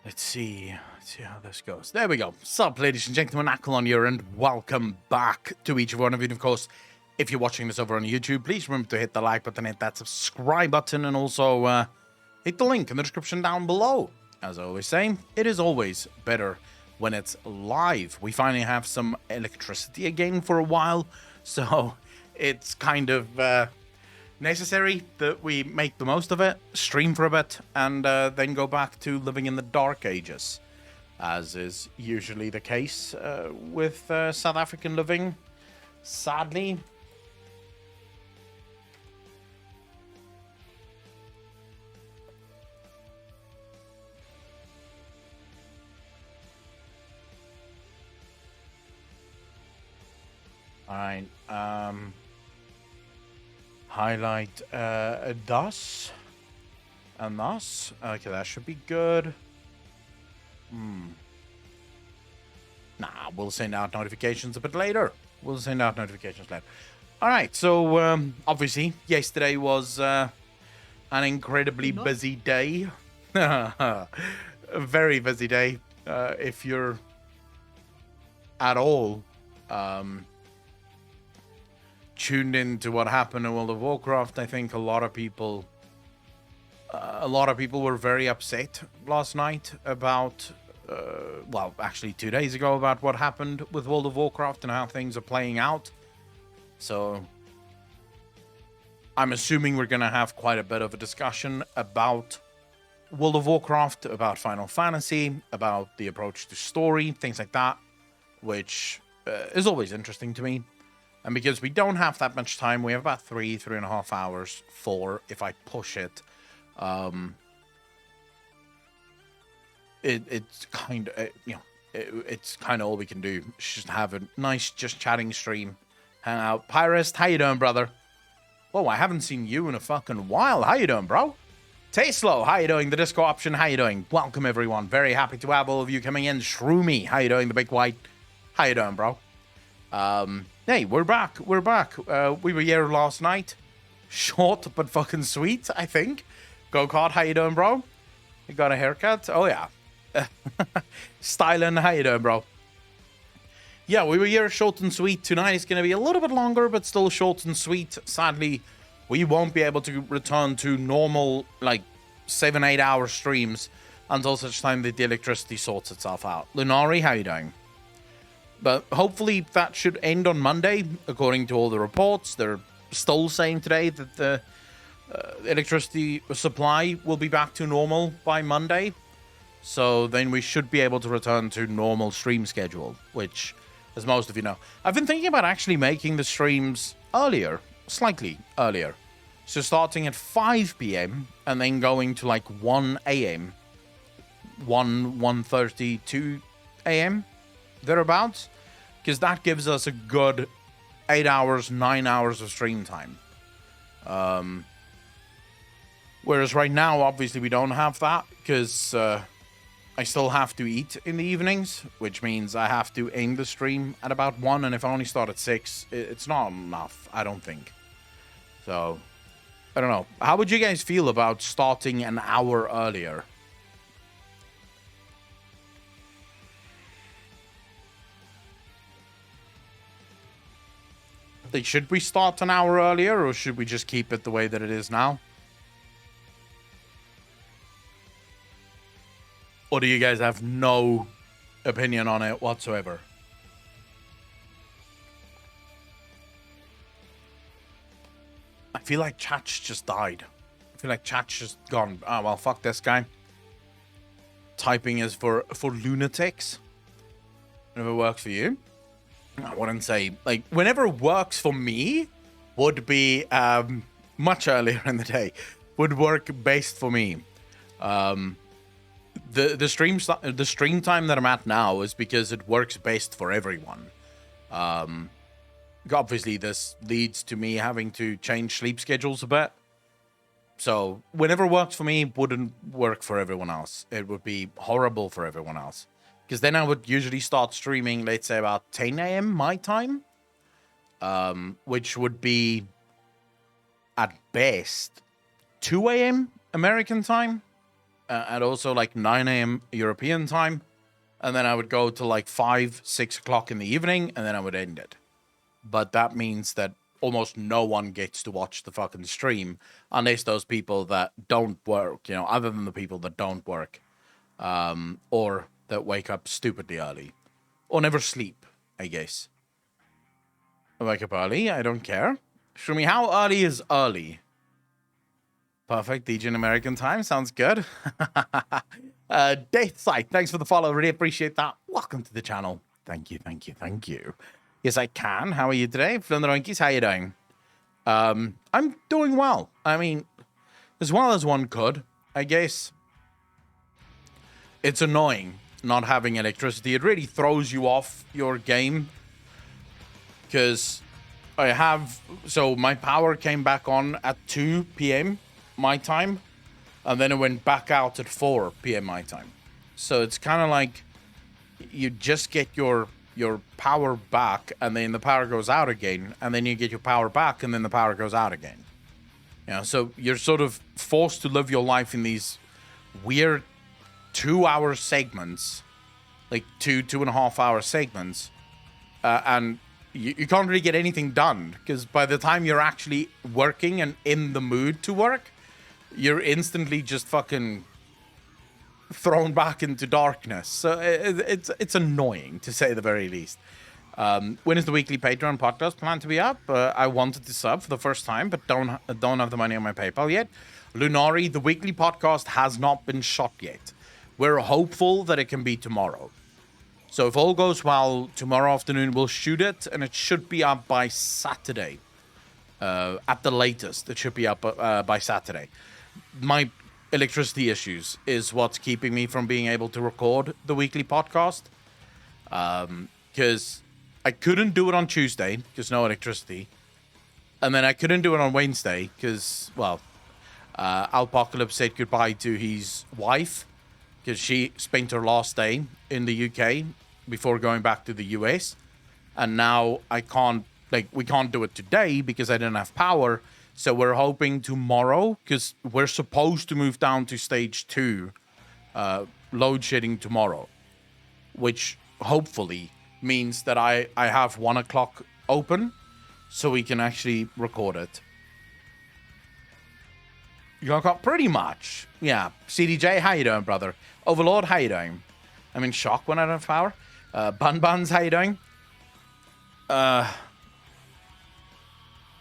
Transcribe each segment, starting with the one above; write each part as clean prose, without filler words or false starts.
Let's see how this goes. There we go. Sup, ladies and gentlemen, Ackle here, and welcome back to each one of you. And of course, if you're watching this over on YouTube, please remember to hit the like button, hit that subscribe button, and also hit the link in the description down below. As I always say, it is always better when it's live. We finally have some electricity again for a while, so it's kind of necessary that we make the most of it, stream for a bit, and then go back to living in the dark ages, as is usually the case with South African living, sadly. All right. Highlight thus and thus. Okay, that should be good. Nah, we'll send out notifications a bit later. All right, so obviously yesterday was an incredibly busy day. A very busy day. If you're at all tuned into what happened in World of Warcraft, I think a lot of people were very upset last night about, well, actually 2 days ago, about what happened with World of Warcraft and how things are playing out. So I'm assuming we're going to have quite a bit of a discussion about World of Warcraft, about Final Fantasy, about the approach to story, things like that, which is always interesting to me. And because we don't have that much time, we have about 3.5 hours, 4 if I push it. It's kind of, it's kind of all we can do. Just have a nice, just chatting stream, hang out. Pyrist, how you doing, brother? Whoa, I haven't seen you in a fucking while. How you doing, bro? Taslow, how you doing? The disco option, how you doing? Welcome, everyone. Very happy to have all of you coming in. Shroomy, how you doing? The big white, how you doing, bro? Hey, we're back. We were here last night. Short but fucking sweet, I think. Go-Kart, how you doing, bro? You got a haircut? Oh, yeah. Styling, how you doing, bro? Yeah, we were here short and sweet. Tonight is going to be a little bit longer, but still short and sweet. Sadly, we won't be able to return to normal, like, 7-8 hour streams until such time that the electricity sorts itself out. Lunari, how you doing? But hopefully that should end on Monday, according to all the reports. They're still saying today that the electricity supply will be back to normal by Monday. So then we should be able to return to normal stream schedule, which, as most of you know, I've been thinking about actually making the streams earlier, slightly earlier. So starting at 5 p.m. and then going to like 1 a.m., 1:30, 2 a.m., thereabouts, because that gives us a good 8 hours, 9 hours of stream time. Whereas right now, obviously, we don't have that, because I still have to eat in the evenings, which means I have to end the stream at about 1, and if I only start at 6, it's not enough, I don't think. So, I don't know. How would you guys feel about starting an hour earlier? Should we start an hour earlier, or should we just keep it the way that it is now? Or do you guys have no opinion on it whatsoever? I feel like chat's just died. I feel like chat's just gone. Oh, well, fuck this guy. Typing is for lunatics. If it works for you. I wouldn't say, like, whenever works for me would be much earlier in the day. Would work best for me. The stream time that I'm at now is because it works best for everyone. Obviously, this leads to me having to change sleep schedules a bit. So, whenever works for me, wouldn't work for everyone else. It would be horrible for everyone else. Because then I would usually start streaming, let's say, about 10 a.m. my time. Which would be, at best, 2 a.m. American time. and also like 9 a.m. European time. And then I would go to like 5, 6 o'clock in the evening, and then I would end it. But that means that almost no one gets to watch the fucking stream unless those people that don't work, other than the people that don't work, or that wake up stupidly early, or never sleep, I guess. I wake up early, I don't care. Show me how early is early. Perfect, DJ in American time, sounds good. Death Sight, thanks for the follow, really appreciate that. Welcome to the channel. Thank you, thank you, thank you. Yes, I can. How are you today? Flinderonkies, how you doing? I'm doing well. I mean, as well as one could, I guess. It's annoying not having electricity. It really throws you off your game. Because so my power came back on at 2 p.m. my time. And then it went back out at 4 p.m. my time. So it's kind of like you just get your power back, and then the power goes out again, and then you get your power back, and then the power goes out again. So you're sort of forced to live your life in these weird 2-hour segments, like 2.5-hour segments, and you can't really get anything done, because by the time you're actually working and in the mood to work, you're instantly just fucking thrown back into darkness. So it's annoying, to say the very least. When is the weekly Patreon podcast planned to be up? I wanted to sub for the first time, but don't have the money on my PayPal yet. Lunari, the weekly podcast has not been shot yet. We're hopeful that it can be tomorrow. So if all goes well, tomorrow afternoon we'll shoot it, and it should be up by Saturday. At the latest, it should be up by Saturday. My electricity issues is what's keeping me from being able to record the weekly podcast. Because I couldn't do it on Tuesday because no electricity. And then I couldn't do it on Wednesday because, Alpocalypse said goodbye to his wife because she spent her last day in the UK before going back to the US. And now we can't do it today because I didn't have power. So we're hoping tomorrow, because we're supposed to move down to stage 2 load shedding tomorrow, which hopefully means that I have 1 o'clock open so we can actually record it. You got pretty much. Yeah. CDJ, how you doing, brother? Overlord, how you doing? I'm in shock when I don't have power. Bun Buns, how you doing?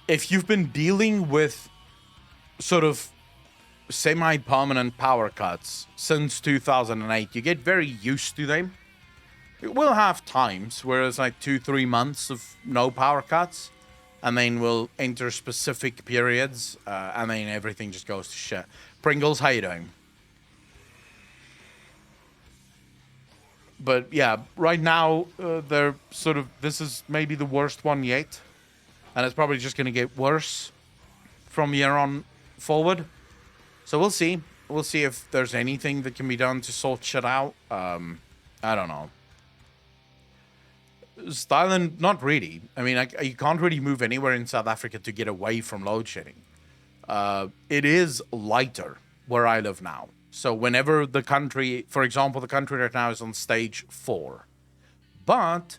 If you've been dealing with sort of semi-permanent power cuts since 2008, you get very used to them. We'll have times where it's like 2-3 months of no power cuts, and then we'll enter specific periods, and then everything just goes to shit. Pringles, how you doing? But yeah, right now, they're sort of, this is maybe the worst one yet. And it's probably just going to get worse from here on forward. So we'll see. We'll see if there's anything that can be done to sort shit out. I don't know. Styling, not really. I mean, you can't really move anywhere in South Africa to get away from load shedding. It is lighter where I live now. So whenever the country, for example, the country right now is on stage 4. But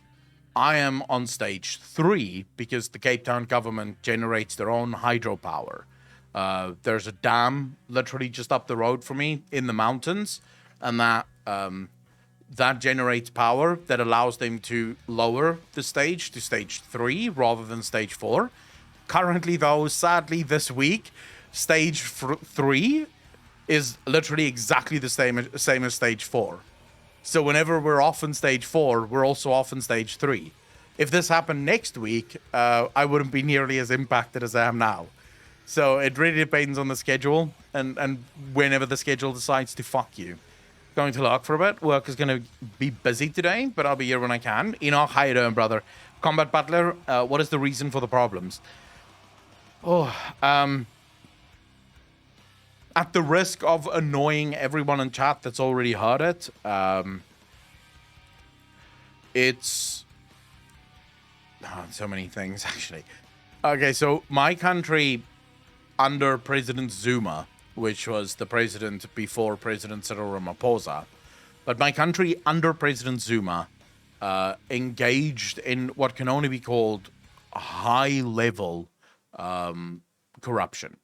I am on stage 3 because the Cape Town government generates their own hydropower. There's a dam literally just up the road from me in the mountains, and that generates power that allows them to lower the stage to stage 3 rather than stage 4. Currently, though, sadly, this week, stage 3 is literally exactly the same as stage 4. So whenever we're off in stage 4, we're also off in stage 3. If this happened next week, I wouldn't be nearly as impacted as I am now. So it really depends on the schedule and whenever the schedule decides to fuck you. Going to Lark for a bit. Work is going to be busy today, but I'll be here when I can. Enoch, how you doing, brother? Combat Butler, what is the reason for the problems? At the risk of annoying everyone in chat that's already heard it, it's so many things, actually. Okay, so my country, under President Zuma, which was the president before President Cyril Ramaphosa. But my country under President Zuma engaged in what can only be called high-level corruption.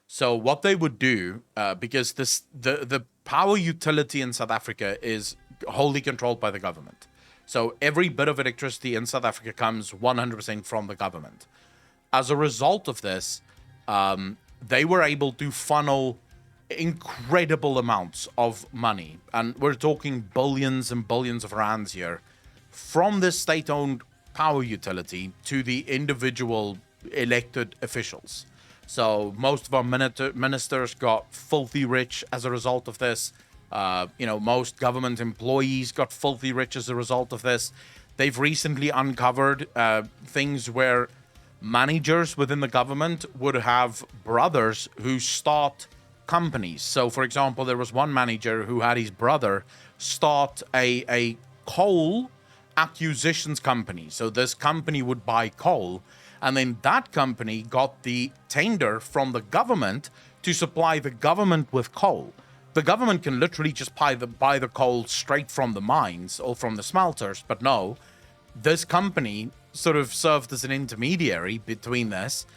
So what they would do, because the power utility in South Africa is wholly controlled by the government. So every bit of electricity in South Africa comes 100% from the government. As a result of this, they were able to funnel incredible amounts of money, and we're talking billions and billions of rands here, from this state-owned power utility to the individual elected officials. So most of our ministers got filthy rich as a result of this. Most government employees got filthy rich as a result of this. They've recently uncovered things where managers within the government would have brothers who start companies. So, for example, there was one manager who had his brother start a coal acquisitions company. So this company would buy coal, and then that company got the tender from the government to supply the government with coal. The government can literally just buy the coal straight from the mines or from the smelters, but no, this company sort of served as an intermediary between this.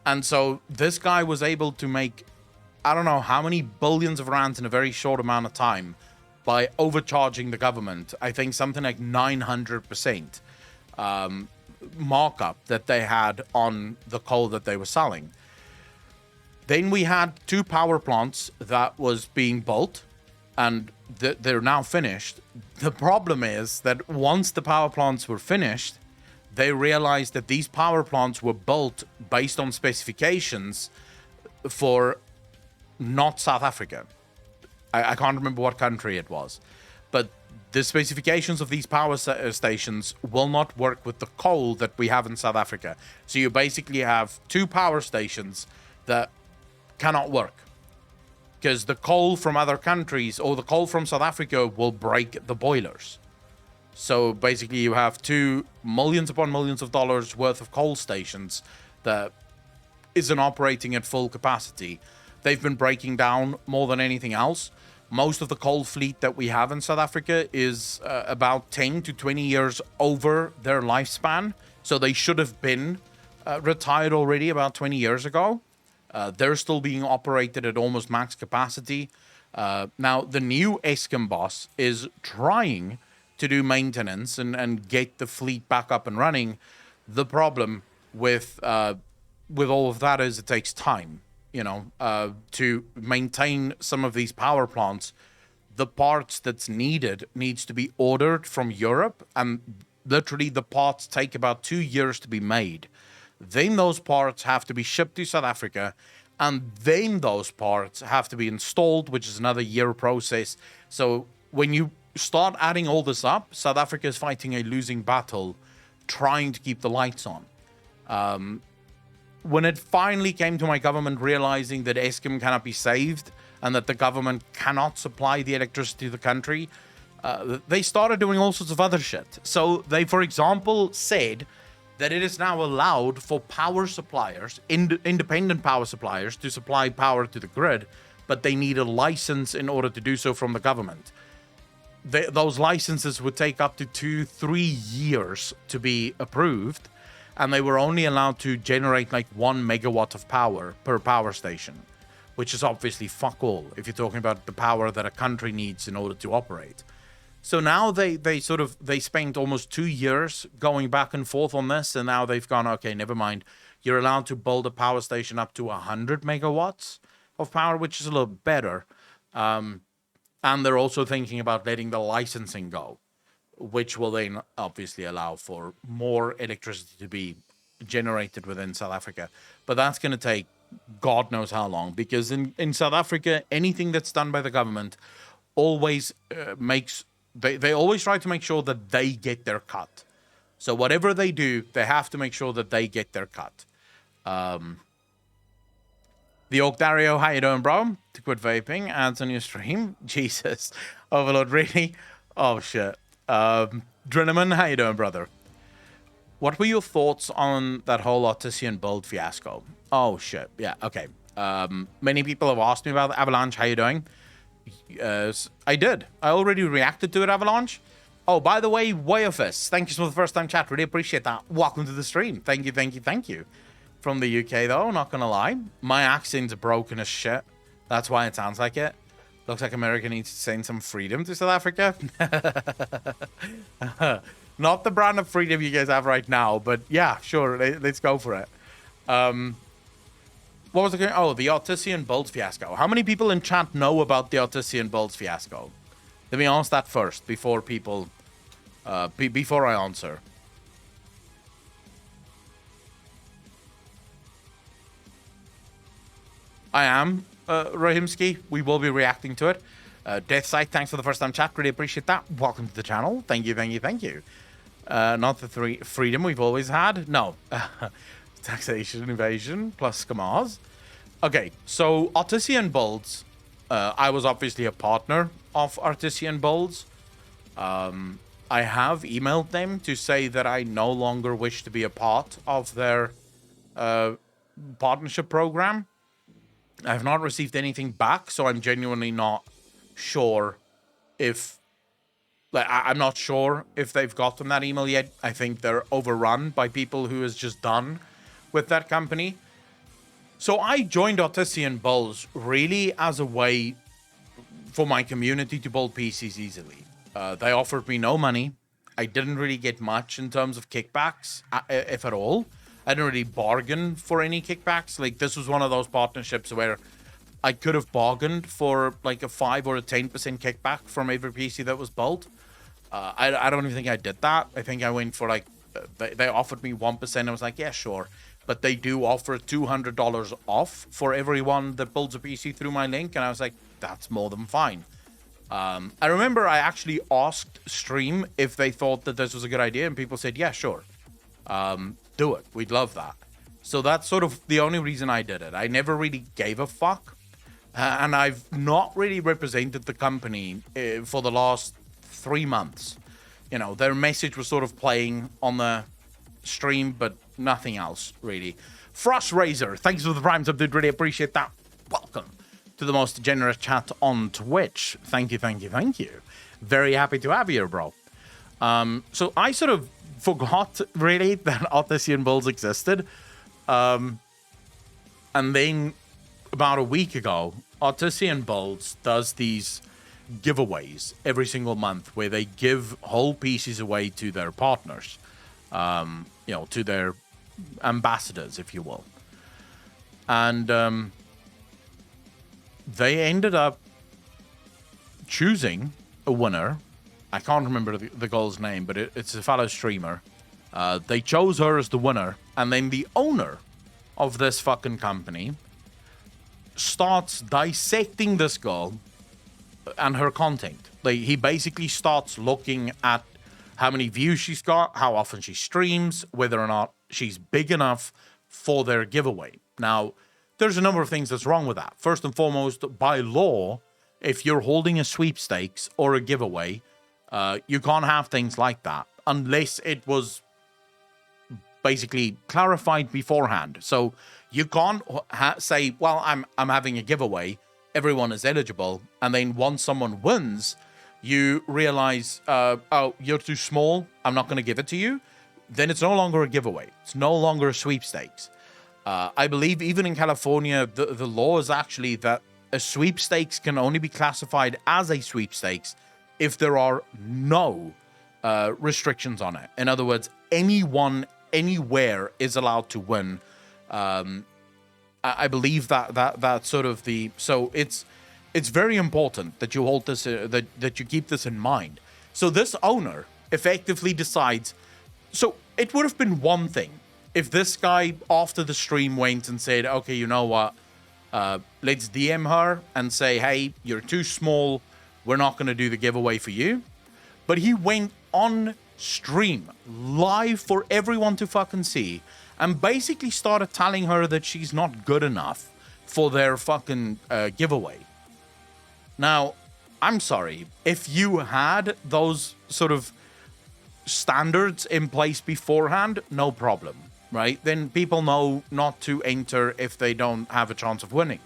And so this guy was able to make, I don't know how many billions of rands in a very short amount of time by overcharging the government. I think something like 900% markup that they had on the coal that they were selling. Then we had 2 power plants that was being built, and they're now finished. The problem is that once the power plants were finished, they realized that these power plants were built based on specifications for not South Africa. I can't remember what country it was, but the specifications of these power stations will not work with the coal that we have in South Africa. So you basically have 2 power stations that cannot work because the coal from other countries or the coal from South Africa will break the boilers. So basically you have 2 millions upon millions of dollars worth of coal stations that isn't operating at full capacity. They've been breaking down more than anything else. Most of the coal fleet that we have in South Africa is about 10 to 20 years over their lifespan. So they should have been retired already about 20 years ago. They're still being operated at almost max capacity. Now, the new Eskom boss is trying to do maintenance and get the fleet back up and running. The problem with all of that is it takes time. To maintain some of these power plants, the parts that's needed needs to be ordered from Europe, and literally the parts take about 2 years to be made. Then those parts have to be shipped to South Africa, and then those parts have to be installed, which is another year process. So when you start adding all this up, South Africa is fighting a losing battle trying to keep the lights on. When it finally came to my government realizing that Eskom cannot be saved and that the government cannot supply the electricity to the country, they started doing all sorts of other shit. So they, for example, said that it is now allowed for power suppliers, independent power suppliers, to supply power to the grid, but they need a license in order to do so from the government. Those licenses would take up to 2-3 years to be approved, and they were only allowed to generate like 1 megawatt of power per power station, which is obviously fuck all if you're talking about the power that a country needs in order to operate. So now they spent almost 2 years going back and forth on this, and now they've gone, okay, never mind. You're allowed to build a power station up to 100 megawatts of power, which is a little better. And they're also thinking about letting the licensing go, which will then obviously allow for more electricity to be generated within South Africa. But that's going to take God knows how long, because in South Africa, anything that's done by the government always they always try to make sure that they get their cut. So whatever they do, they have to make sure that they get their cut. The Octario, how you doing, bro? To quit vaping, ads on your stream. Jesus. Overlord, really? Oh, shit. Drinaman, how you doing, brother? What were your thoughts on that whole Artisan build fiasco? Oh, shit. Yeah, okay. Many people have asked me about Avalanche. How you doing? I did. I already reacted to it, Avalanche. Oh, by the way, Wayofus, thank you for the first time chat. Really appreciate that. Welcome to the stream. Thank you, thank you, thank you. From the UK, though, not gonna lie. My accent's broken as shit. That's why it sounds like it. Looks like America needs to send some freedom to South Africa. Not the brand of freedom you guys have right now, but yeah, sure, let's go for it. What was it? Oh, the Artesian Builds fiasco. How many people in chat know about the Artesian Builds fiasco? Let me ask that first before people, before I answer. I am, Rahimski. We will be reacting to it. Deathsight, thanks for the first time chat. Really appreciate that. Welcome to the channel. Thank you, thank you, thank you. Not the freedom we've always had. No. Taxation evasion plus scammers. Okay, so Artesian Builds. I was obviously a partner of Artesian Builds. I have emailed them to say that I no longer wish to be a part of their partnership program. I have not received anything back, so I'm genuinely not sure if... I'm not sure if they've gotten that email yet. I think they're overrun by people who is just done with that company. So I joined Artesian Builds really as a way for my community to build PCs easily. They offered me no money. I didn't really get much in terms of kickbacks, if at all. I didn't really bargain for any kickbacks. Like, this was one of those partnerships where I could have bargained for like a 5 or a 10% kickback from every PC that was built. I don't even think I did that. I think I went for like, they offered me 1%. I was like, yeah, sure. But they do offer $200 off for everyone that builds a PC through my link. And I was like, that's more than fine. I remember I actually asked Stream if they thought that this was a good idea. And people said, yeah, sure. Do it. We'd love that. So that's sort of the only reason I did it. I never really gave a fuck. And I've not really represented the company for the last 3 months. You know, their message was sort of playing on the stream, but nothing else, really. Frost Razor, thanks for the prime sub, dude. Really appreciate that. Welcome to the most generous chat on Twitch. Thank you, thank you, thank you. Very happy to have you here, bro. So I sort of forgot, really, that Artesian Builds existed. And then about a week ago, Artesian Builds does these giveaways every single month where they give whole pieces away to their partners, you know, to their ambassadors, if you will. And they ended up choosing a winner. I can't remember the girl's name, but it's a fellow streamer. They chose her as the winner, and then the owner of this fucking company starts dissecting this girl and her content. Like, he basically starts looking at how many views she's got, how often she streams, whether or not she's big enough for their giveaway. Now, there's a number of things that's wrong with that. First and foremost, by law, if you're holding a sweepstakes or a giveaway, you can't have things like that unless it was basically clarified beforehand. So you can't say, well, I'm having a giveaway, everyone is eligible, and then once someone wins, you realize, oh, you're too small, I'm not going to give it to you. Then it's no longer a giveaway. It's no longer a sweepstakes. I believe even in California, the law is actually that a sweepstakes can only be classified as a sweepstakes if there are no restrictions on it. In other words, anyone, anywhere is allowed to win. I believe that sort of the... So it's very important that you hold this, that you keep this in mind. So this owner effectively decides... So it would have been one thing if this guy, after the stream, went and said, okay, you know what? Let's DM her and say, hey, you're too small. We're not going to do the giveaway for you. But he went on stream, live for everyone to fucking see, and basically started telling her that she's not good enough for their fucking giveaway. Now, I'm sorry. If you had those sort of standards in place beforehand, no problem. right? Then people know not to enter if they don't have a chance of winning.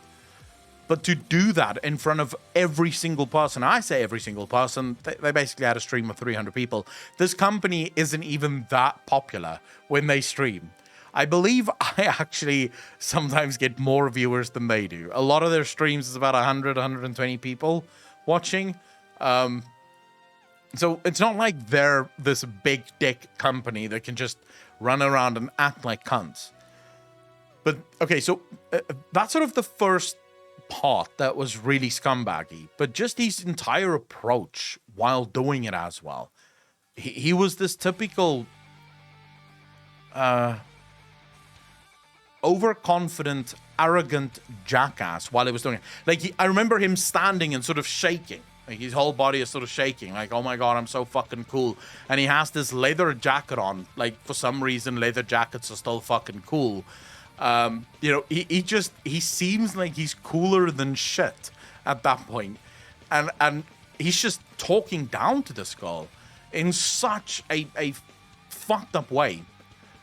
But to do that in front of every single person, I say every single person, they basically had a stream of 300 people. This company isn't even that popular when they stream. I believe I actually sometimes get more viewers than they do. A lot of their streams is about 100, 120 people watching. So it's not like they're this big dick company that can just run around and act like cunts. But, okay, so that's sort of the first part that was really scumbaggy. But just his entire approach while doing it as well. He was this typical overconfident, arrogant jackass while he was doing it. Like, I remember him standing and sort of shaking. Like, his whole body is sort of shaking. Like, oh my God, I'm so fucking cool. And he has this leather jacket on. Like, for some reason, leather jackets are still fucking cool. You know, he seems like he's cooler than shit at that point. And he's just talking down to this girl in such a fucked up way.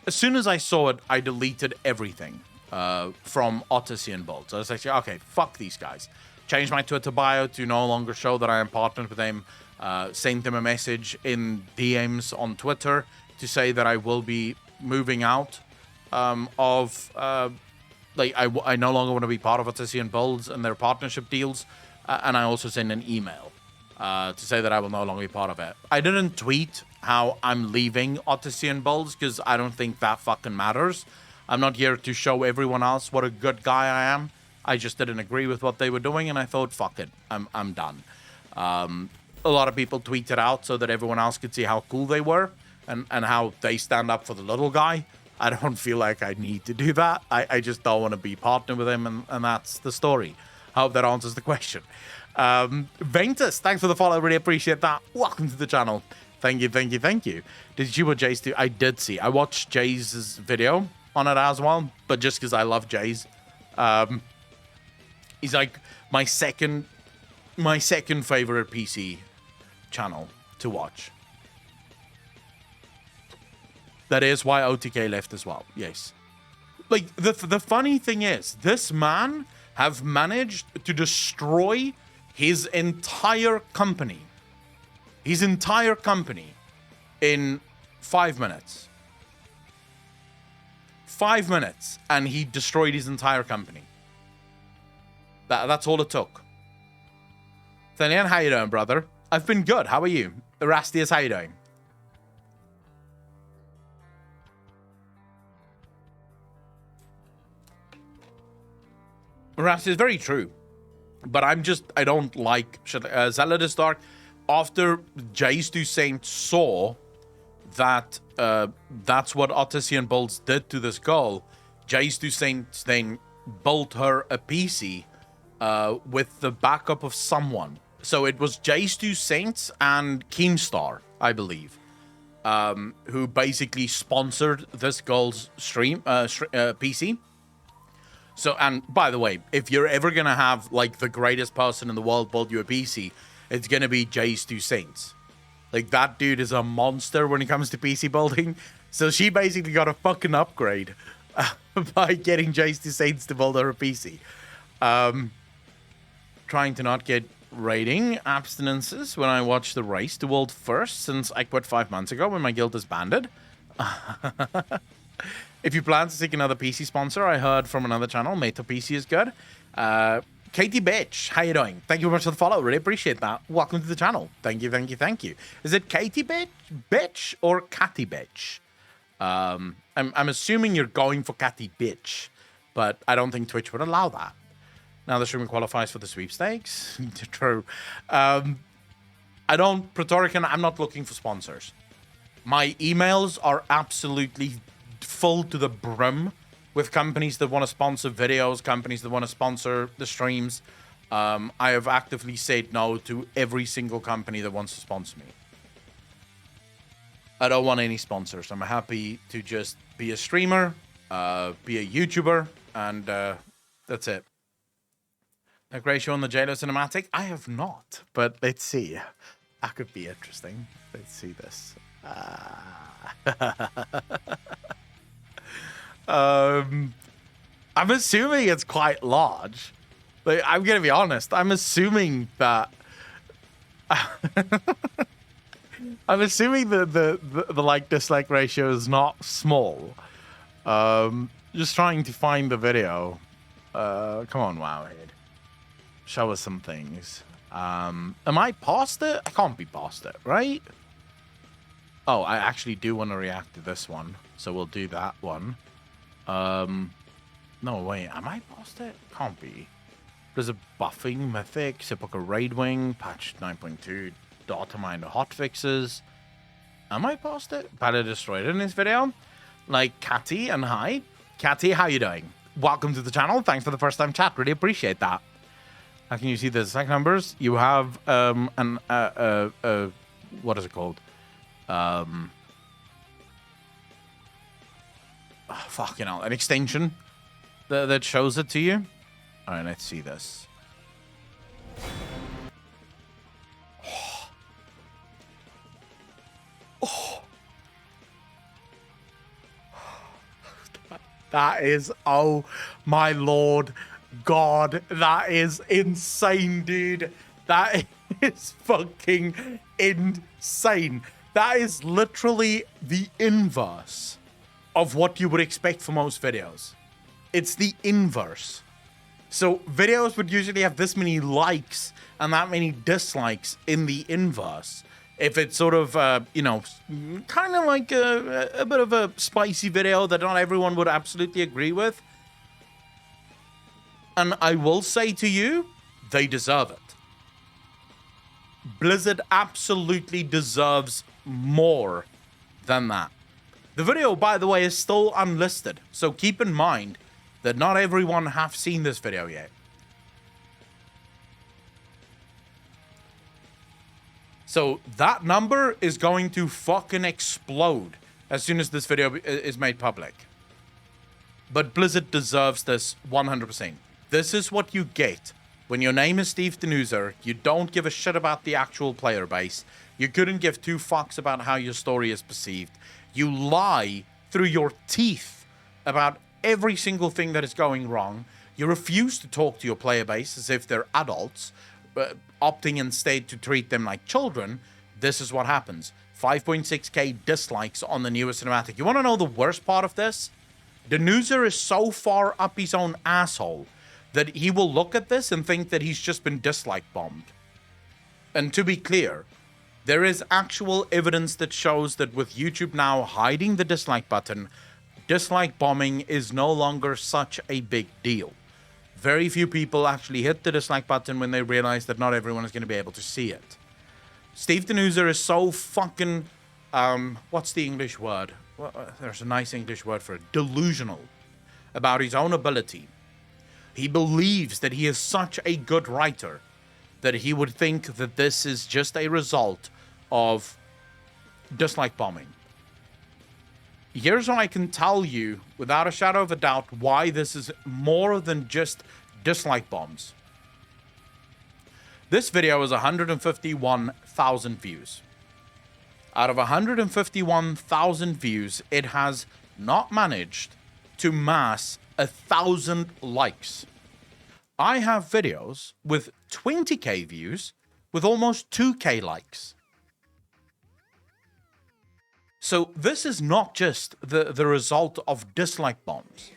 As soon as I saw it, I deleted everything from Odyssey and Bolt. So I was like, okay, fuck these guys. Changed my Twitter bio to no longer show that I am partnered with them. Sent them a message in DMs on Twitter to say that I will be moving out like I no longer want to be part of Odyssey and Bulls and their partnership deals. And I also sent an email to say that I will no longer be part of it. I didn't tweet how I'm leaving Odyssey and Bulls because I don't think that fucking matters. I'm not here to show everyone else what a good guy I am. I just didn't agree with what they were doing, and I thought, fuck it, I'm done. A lot of people tweeted out so that everyone else could see how cool they were and how they stand up for the little guy. I don't feel like I need to do that. I just don't want to be partnered with him, and that's the story. I hope that answers the question. Ventus, thanks for the follow. Really appreciate that. Welcome to the channel. Thank you. Did you watch Jay's too? I did see. I watched Jay's video on it as well, but just because I love Jay's. He's like my second favorite PC channel to watch. That is why OTK left as well. Yes. Like, the funny thing is, this man have managed to destroy his entire company. His entire company in 5 minutes. 5 minutes, and he destroyed his entire company. That's all it took. Thanian, how you doing, brother? I've been good. How are you? Rastius, how you doing? Rastius is very true. But I don't like Zealot's Dark. After Jace to Saint saw that that's what Odyssey and Bolts did to this girl, Jace to Saint then built her a PC with the backup of someone. So it was Jace to Saints and Keemstar, I believe, who basically sponsored this girl's stream PC. So, and by the way, if you're ever going to have, like, the greatest person in the world build you a PC, it's going to be Jace to Saints. Like, that dude is a monster when it comes to PC building. So she basically got a fucking upgrade by getting Jace to Saints to build her a PC. Trying to not get raiding abstinences when I watch the race to world first since I quit 5 months ago when my guild is banded. If you plan to seek another PC sponsor, I heard from another channel, Meta PC is good. Katie Bitch, how you doing? Thank you very much for the follow. Really appreciate that. Welcome to the channel. Thank you. Is it Katie Bitch or Catty Bitch? I'm assuming you're going for Catty Bitch, but I don't think Twitch would allow that. Now the streaming qualifies for the sweepstakes. True. Praetorican, I'm not looking for sponsors. My emails are absolutely full to the brim with companies that want to sponsor videos, companies that want to sponsor the streams. I have actively said no to every single company that wants to sponsor me. I don't want any sponsors. I'm happy to just be a streamer, be a YouTuber, and that's it. A great show on the JLo cinematic? I have not, but let's see. That could be interesting. Let's see this. I'm assuming it's quite large. Like, I'm gonna be honest. I'm assuming that. I'm assuming that the like dislike ratio is not small. Just trying to find the video. Come on, Wowhead. Show us some things. Am I past it? I can't be past it, right? Oh, I actually do want to react to this one, so we'll do that one. No, wait, am I past it? Can't be. There's a buffing mythic, Sepulchre Raidwing, patch 9.2, data miner hotfixes. Am I past it? Better destroyed in this video. Like Catty and hi. Catty, how you doing? Welcome to the channel. Thanks for the first time chat. Really appreciate that. How can you see the exact numbers? You have what is it called? Fucking hell, an extension that shows it to you. All right, let's see this. That is, oh my lord god, that is insane, dude. That is fucking insane. That is literally the inverse of what you would expect for most videos. It's the inverse. So videos would usually have this many likes and that many dislikes in the inverse. If it's sort of, you know, kind of like a bit of a spicy video that not everyone would absolutely agree with. And I will say to you, they deserve it. Blizzard absolutely deserves more than that. The video, by the way, is still unlisted. So keep in mind that not everyone have seen this video yet. So that number is going to fucking explode as soon as this video is made public. But Blizzard deserves this 100%. This is what you get when your name is Steve Denuser. You don't give a shit about the actual player base. You couldn't give two fucks about how your story is perceived. You lie through your teeth about every single thing that is going wrong. You refuse to talk to your player base as if they're adults, opting instead to treat them like children. This is what happens. 5.6k dislikes on the newest cinematic. You want to know the worst part of this? Denuser is so far up his own asshole that he will look at this and think that he's just been dislike bombed. And to be clear, there is actual evidence that shows that with YouTube now hiding the dislike button, dislike bombing is no longer such a big deal. Very few people actually hit the dislike button when they realize that not everyone is going to be able to see it. Steve Denuser is so fucking, what's the English word? Well, there's a nice English word for it. Delusional about his own ability. He believes that he is such a good writer that he would think that this is just a result of dislike bombing. Here's what I can tell you without a shadow of a doubt why this is more than just dislike bombs. This video is 151,000 views. Out of 151,000 views, it has not managed to mass 1,000 likes. I have videos with 20k views with almost 2k likes. So this is not just the result of dislike bombs.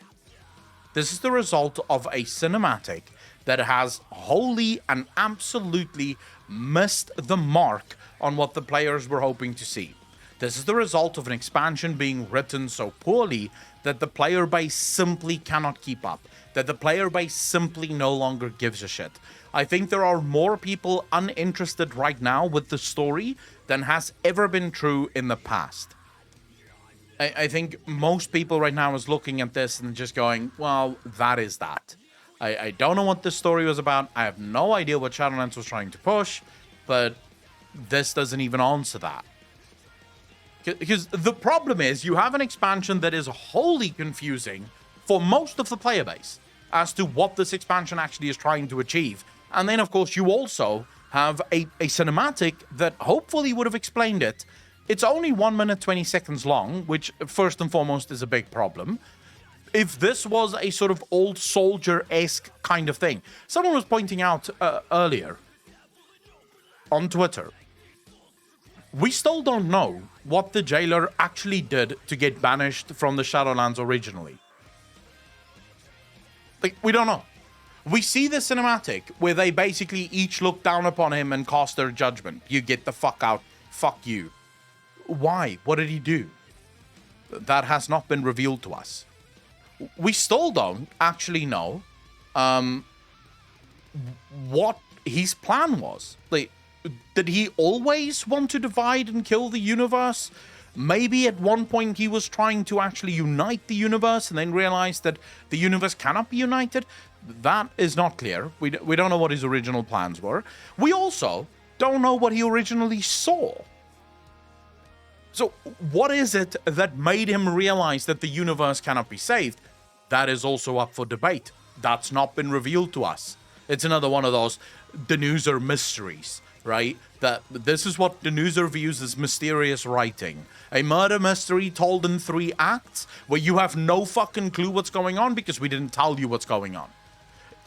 This is the result of a cinematic that has wholly and absolutely missed the mark on what the players were hoping to see. This is the result of an expansion being written so poorly that the player base simply cannot keep up, that the player base simply no longer gives a shit. I think there are more people uninterested right now with the story than has ever been true in the past. I think most people right now is looking at this and just going, well, that is that. I don't know what this story was about. I have no idea what Shadowlands was trying to push, but this doesn't even answer that. Because the problem is you have an expansion that is wholly confusing for most of the player base as to what this expansion actually is trying to achieve. And then, of course, you also have a cinematic that hopefully would have explained it. It's only 1 minute, 20 seconds long, which first and foremost is a big problem. if this was a sort of old soldier-esque kind of thing. Someone was pointing out earlier on Twitter, we still don't know what the jailer actually did to get banished from the Shadowlands originally. Like, we don't know. We see the cinematic where they basically each look down upon him and cast their judgment. You get the fuck out. Fuck you. Why? What did he do? That has not been revealed to us. We still don't actually know what his plan was. Like, did he always want to divide and kill the universe? Maybe at one point he was trying to actually unite the universe and then realized that the universe cannot be united. That is not clear. We don't know what his original plans were. We also don't know what he originally saw. So what is it that made him realize that the universe cannot be saved? That is also up for debate. That's not been revealed to us. It's another one of those Denuser mysteries, right? That this is what Denuser views as mysterious writing. A murder mystery told in 3 acts where you have no fucking clue what's going on because we didn't tell you what's going on.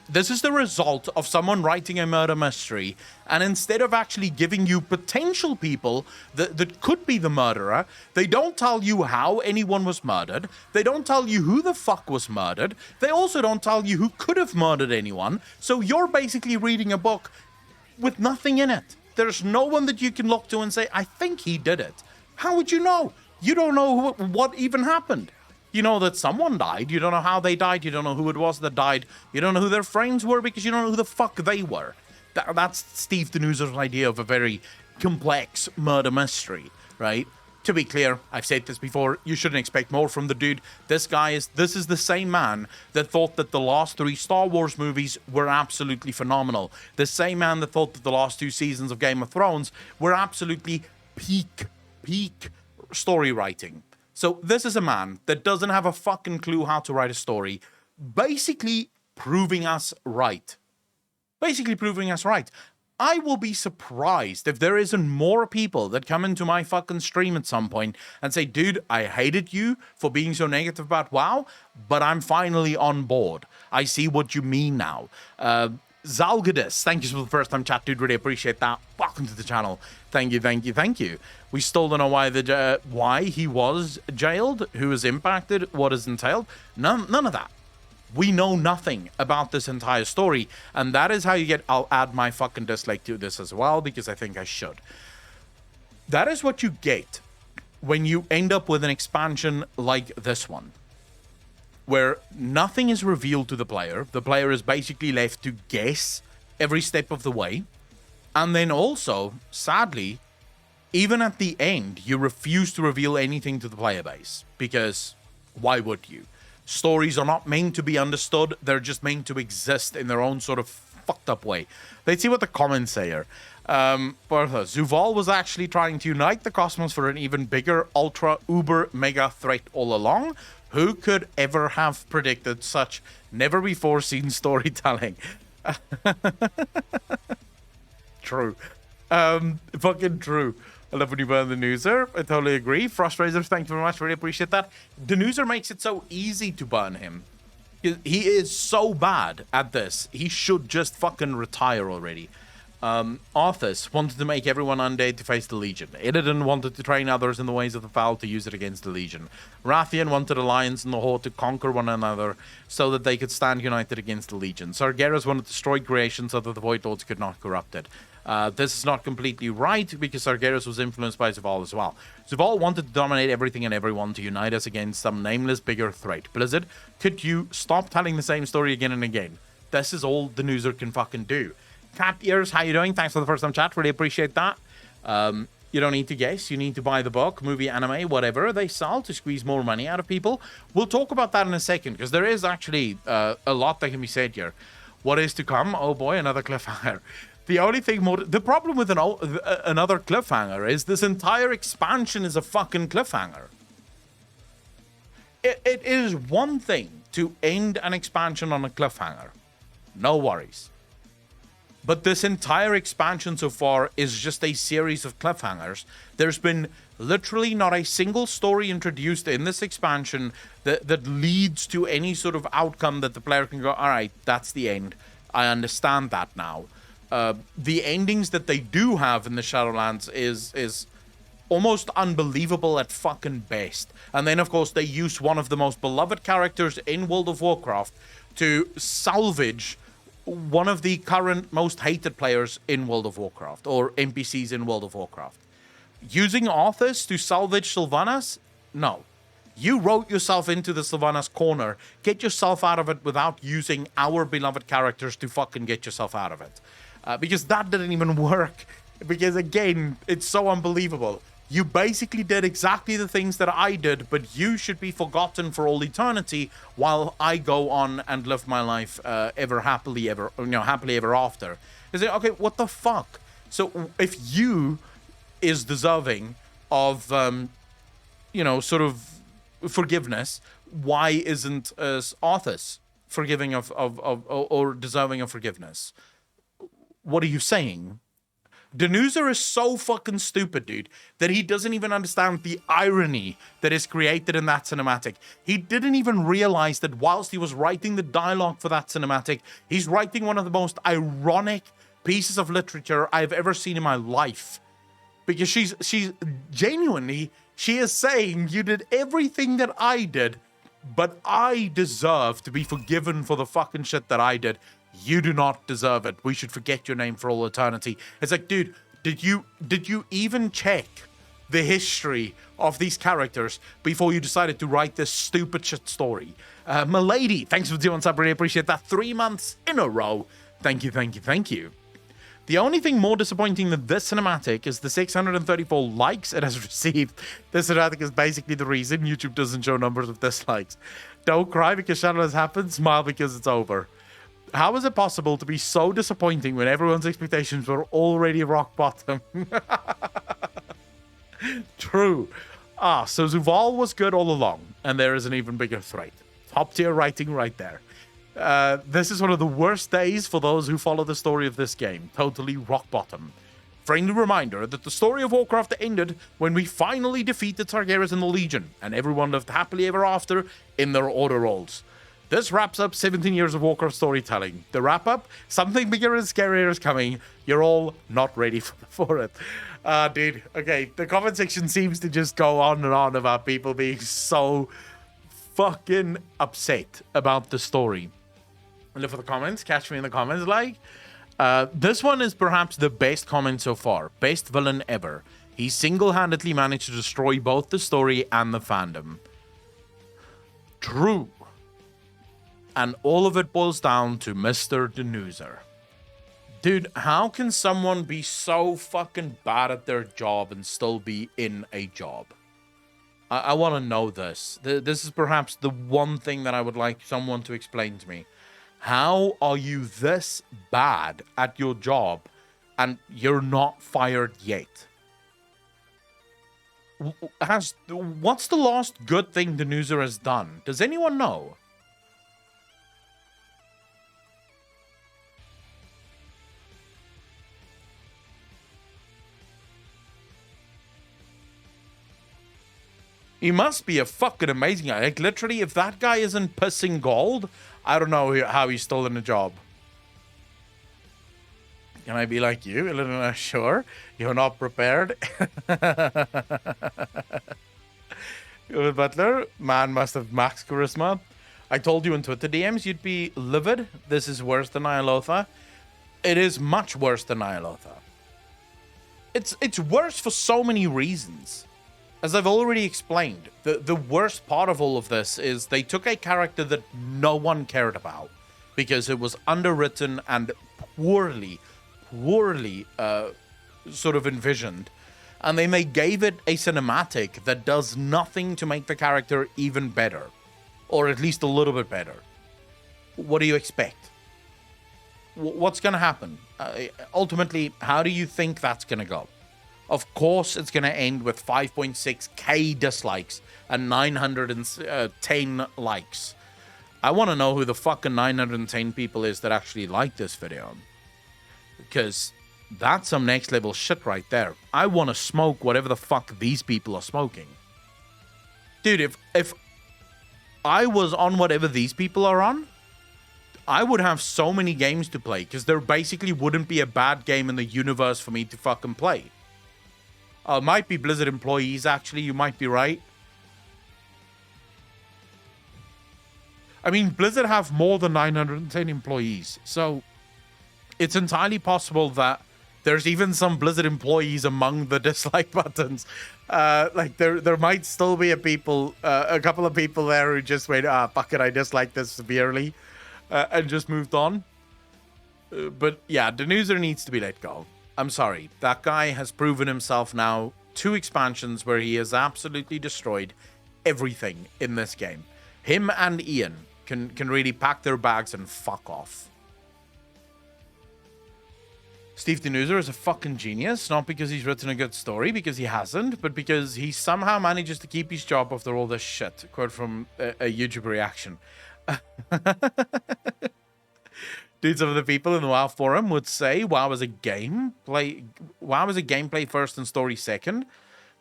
This is the result of someone writing a murder mystery, and instead of actually giving you potential people that could be the murderer, they don't tell you how anyone was murdered. They don't tell you who the fuck was murdered. They also don't tell you who could have murdered anyone. So you're basically reading a book with nothing in it. There's no one that you can look to and say, I think he did it. How would you know? You don't know what even happened. You know that someone died. You don't know how they died. You don't know who it was that died. You don't know who their friends were because you don't know who the fuck they were. That's Steve Denuser's idea of a very complex murder mystery, right? To be clear, I've said this before, you shouldn't expect more from the dude. This is the same man that thought that the last 3 Star Wars movies were absolutely phenomenal. The same man that thought that the last 2 seasons of Game of Thrones were absolutely peak story writing. So this is a man that doesn't have a fucking clue how to write a story, basically proving us right. I will be surprised if there isn't more people that come into my fucking stream at some point and say, dude, I hated you for being so negative about WoW, but I'm finally on board. I see what you mean now. Zalgadis, thank you for the first time chat, dude. Really appreciate that. Welcome to the channel. Thank you. We still don't know why he was jailed, who was impacted, what is entailed. None of that. We know nothing about this entire story, and that is how you get. I'll add my fucking dislike to this as well because I think I should. That is what you get when you end up with an expansion like this one, where nothing is revealed to the player. The player is basically left to guess every step of the way. And then also, sadly, even at the end, you refuse to reveal anything to the player base. Because why would you? Stories are not meant to be understood. They're just meant to exist in their own sort of fucked up way. Let's see what the comments say here. Bertha, Zuval was actually trying to unite the cosmos for an even bigger, ultra, uber, mega threat all along. Who could ever have predicted such never-before-seen storytelling? True. Fucking true. I love when you burn the Denuser. I totally agree. Frustrators, thank you very much. Really appreciate that. Denuser makes it so easy to burn him. He is so bad at this. He should just fucking retire already. Arthas wanted to make everyone undead to face the Legion. Illidan wanted to train others in the ways of the foul to use it against the Legion. Rathian wanted Alliance and the Horde to conquer one another so that they could stand united against the Legion. Sargeras wanted to destroy creation so that the Void Lords could not corrupt it. This is not completely right because Sargeras was influenced by Zuval as well. Zuval wanted to dominate everything and everyone to unite us against some nameless bigger threat. Blizzard, could you stop telling the same story again and again? This is all the Denuser can fucking do. Cat Ears, how you doing? Thanks for the first time chat. Really appreciate that. You don't need to guess. You need to buy the book, movie, anime, whatever they sell to squeeze more money out of people. We'll talk about that in a second because there is actually a lot that can be said here. What is to come? Oh boy, another cliffhanger. The only thing more... The problem with another cliffhanger is this entire expansion is a fucking cliffhanger. It is one thing to end an expansion on a cliffhanger. No worries. But this entire expansion so far is just a series of cliffhangers. There's been literally not a single story introduced in this expansion that leads to any sort of outcome that the player can go, all right, that's the end. I understand that now. The endings that they do have in the Shadowlands is almost unbelievable at fucking best. And then, of course, they use one of the most beloved characters in World of Warcraft to salvage one of the current most hated players in World of Warcraft, or NPCs in World of Warcraft. Using Arthas to salvage Sylvanas? No. You wrote yourself into the Sylvanas corner. Get yourself out of it without using our beloved characters to fucking get yourself out of it. Because that didn't even work. Because again, it's so unbelievable. You basically did exactly the things that I did, but you should be forgotten for all eternity while I go on and live my life happily ever after. Is it okay? What the fuck? So if you is deserving of, sort of forgiveness, why isn't Arthas forgiving of or deserving of forgiveness? What are you saying? Denuzer is so fucking stupid, dude, that he doesn't even understand the irony that is created in that cinematic. He didn't even realize that whilst he was writing the dialogue for that cinematic, he's writing one of the most ironic pieces of literature I've ever seen in my life. Because she's genuinely, she is saying, you did everything that I did, but I deserve to be forgiven for the fucking shit that I did. You do not deserve it. We should forget your name for all eternity. It's like, dude, did you even check the history of these characters before you decided to write this stupid shit story? Milady, thanks for doing sub. Really appreciate that. 3 months in a row. Thank you, thank you, thank you. The only thing more disappointing than this cinematic is the 634 likes it has received. This cinematic is basically the reason YouTube doesn't show numbers of dislikes. Don't cry because Shadowlands happened. Smile because it's over. How is it possible to be so disappointing when everyone's expectations were already rock bottom? True. So Zuval was good all along, and there is an even bigger threat. Top tier writing right there. This is one of the worst days for those who follow the story of this game. Totally rock bottom. Friendly reminder that the story of Warcraft ended when we finally defeated Targaryen and the Legion, and everyone lived happily ever after in their order roles. This wraps up 17 years of Warcraft storytelling. The wrap-up, something bigger and scarier is coming. You're all not ready for it. Dude, okay, the comment section seems to just go on and on about people being so fucking upset about the story. Look for the comments, catch me in the comments, like. This one is perhaps the best comment so far. Best villain ever. He single-handedly managed to destroy both the story and the fandom. True. And all of it boils down to Mr. Denuzer. Dude, how can someone be so fucking bad at their job and still be in a job? I want to know this. This is perhaps the one thing that I would like someone to explain to me. How are you this bad at your job and you're not fired yet? What's the last good thing Denuzer has done? Does anyone know? He must be a fucking amazing guy. Like, literally, if that guy isn't pissing gold, I don't know how he's still in a job. Can I be like you? Elena, sure. You're not prepared. Butler, man must have max charisma. I told you in Twitter DMs you'd be livid. This is worse than Ny'alotha. It is much worse than Ny'alotha. It's worse for so many reasons. As I've already explained, the worst part of all of this is they took a character that no one cared about because it was underwritten and poorly sort of envisioned. And then they gave it a cinematic that does nothing to make the character even better. Or at least a little bit better. What do you expect? What's going to happen? Ultimately, how do you think that's going to go? Of course, it's going to end with 5.6k dislikes and 910 likes. I want to know who the fucking 910 people is that actually like this video. Because that's some next level shit right there. I want to smoke whatever the fuck these people are smoking. Dude, if I was on whatever these people are on, I would have so many games to play, because there basically wouldn't be a bad game in the universe for me to fucking play. Might be Blizzard employees, actually. You might be right. I mean, Blizzard have more than 910 employees, so it's entirely possible that there's even some Blizzard employees among the dislike buttons. Like, there might still be a couple of people there who just went, fuck it, I dislike this severely, and just moved on. But yeah, Denuser needs to be let go. I'm sorry. That guy has proven himself now 2 expansions where he has absolutely destroyed everything in this game. Him and Ian can really pack their bags and fuck off. Steve Denuser is a fucking genius, not because he's written a good story, because he hasn't, but because he somehow manages to keep his job after all this shit. Quote from a YouTube reaction. Dude, some of the people in the WoW forum would say WoW is a gameplay first and story second.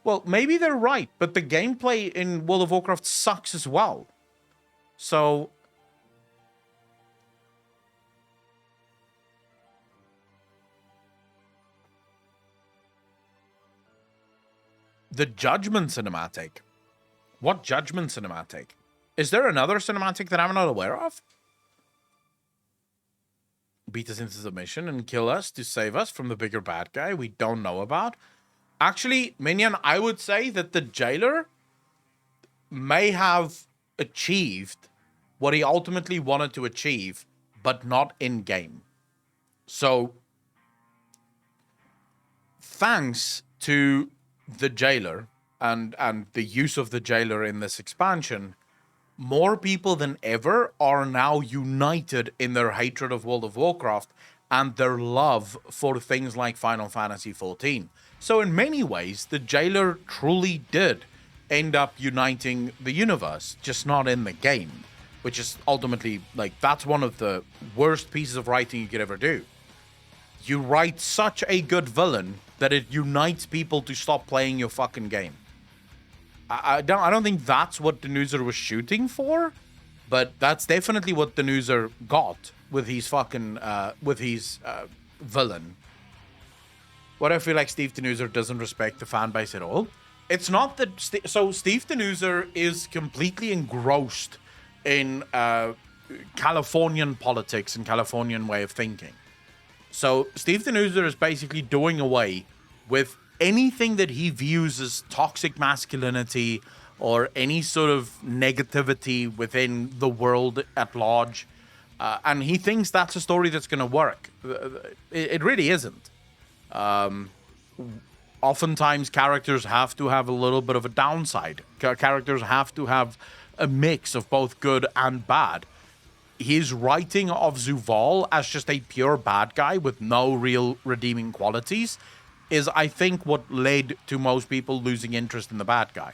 Well, maybe they're right, but the gameplay in World of Warcraft sucks as well. So the Judgment cinematic. What Judgment cinematic? Is there another cinematic that I'm not aware of? Beat us into submission and kill us to save us from the bigger bad guy we don't know about. Actually, Minion, I would say that the jailer may have achieved what he ultimately wanted to achieve, but not in-game. So, thanks to the jailer and the use of the jailer in this expansion, more people than ever are now united in their hatred of World of Warcraft and their love for things like Final Fantasy XIV. So in many ways, the jailer truly did end up uniting the universe, just not in the game, which is ultimately, like, that's one of the worst pieces of writing you could ever do. You write such a good villain that it unites people to stop playing your fucking game. I don't think that's what Denuser was shooting for, but that's definitely what Denuser got with his fucking villain. What I feel like Steve Denuser doesn't respect the fan base at all. It's not that so Steve Denuser is completely engrossed in Californian politics and Californian way of thinking. So Steve Denuser is basically doing away with anything that he views as toxic masculinity or any sort of negativity within the world at large. And he thinks that's a story that's going to work. It really isn't. Oftentimes, characters have to have a little bit of a downside. Characters have to have a mix of both good and bad. His writing of Zuvul as just a pure bad guy with no real redeeming qualities is, I think, what led to most people losing interest in the bad guy.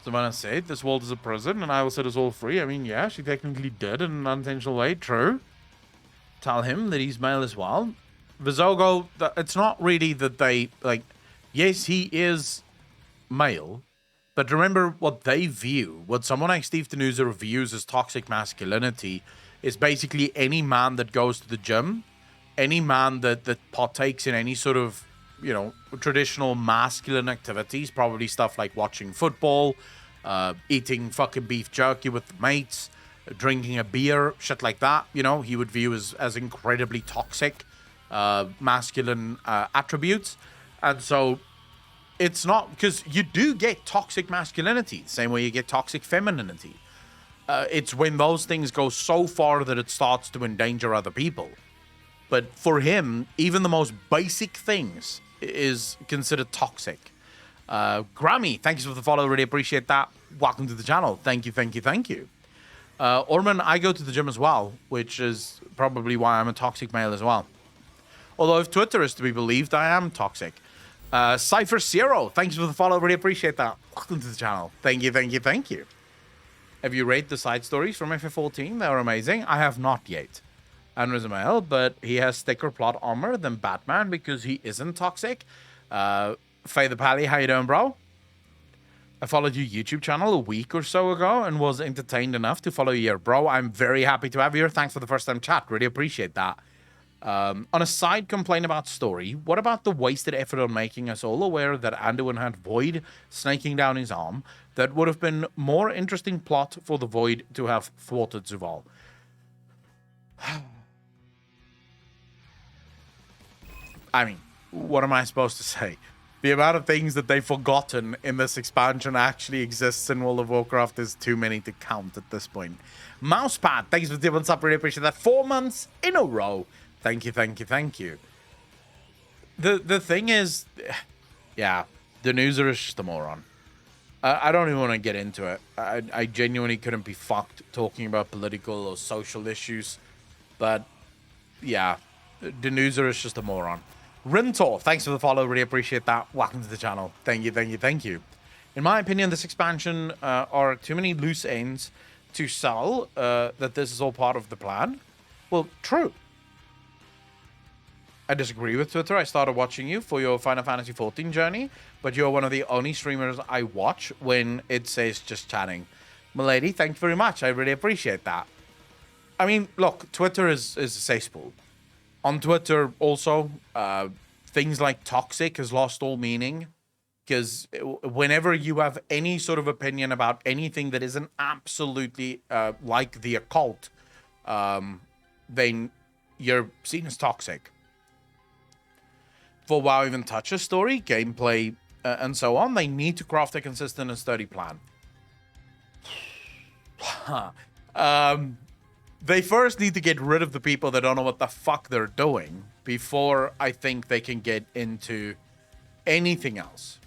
Savannah said, this world is a prison and I will set us all free. I mean, yeah, she technically did in an unintentional way, true. Tell him that he's male as well. Vizogo, it's not really that they, like, yes, he is male, but remember what they view, what someone like Steve Denuser views as toxic masculinity is basically any man that goes to the gym, any man that partakes in any sort of, you know, traditional masculine activities, probably stuff like watching football, eating fucking beef jerky with mates, drinking a beer, shit like that, you know, he would view as incredibly toxic masculine attributes. And so it's not, because you do get toxic masculinity, the same way you get toxic femininity. It's when those things go so far that it starts to endanger other people. But for him, even the most basic things is considered toxic. Grammy, thank you for the follow. Really appreciate that. Welcome to the channel. Thank you, thank you, thank you. Orman, I go to the gym as well, which is probably why I'm a toxic male as well. Although if Twitter is to be believed, I am toxic. Cypher Zero, thanks for the follow. Really appreciate that. Welcome to the channel. Thank you, thank you, thank you. Have you read the side stories from FF14? They're amazing. I have not yet. And Rizmael, but he has thicker plot armor than Batman because he isn't toxic. Faye the Pally, how you doing, bro? I followed your YouTube channel a week or so ago and was entertained enough to follow you here. Bro, I'm very happy to have you here. Thanks for the first time chat. Really appreciate that. On a side complaint about story, what about the wasted effort on making us all aware that Anduin had Void snaking down his arm? That would have been more interesting plot for the Void to have thwarted Zuval. I mean, what am I supposed to say? The amount of things that they've forgotten in this expansion actually exists in World of Warcraft is too many to count at this point. Mousepad, thanks for the what's up, really appreciate that. 4 months in a row. Thank you, thank you, thank you. The thing is, yeah, the newser is just a moron. I don't even want to get into it. I genuinely couldn't be fucked talking about political or social issues. But, yeah, the newser is just a moron. Rintor, thanks for the follow. Really appreciate that. Welcome to the channel. Thank you, thank you, thank you. In my opinion, this expansion are too many loose ends to sell that this is all part of the plan. Well, true. I disagree with Twitter. I started watching you for your Final Fantasy XIV journey, but you're one of the only streamers I watch when it says just chatting. Milady, thank you very much. I really appreciate that. I mean, look, Twitter is a cesspool. On Twitter, also, things like toxic has lost all meaning. Because whenever you have any sort of opinion about anything that isn't absolutely like the occult, then you're seen as toxic. For WoW even touches story, gameplay, and so on, they need to craft a consistent and sturdy plan. They first need to get rid of the people that don't know what the fuck they're doing before I think they can get into anything else.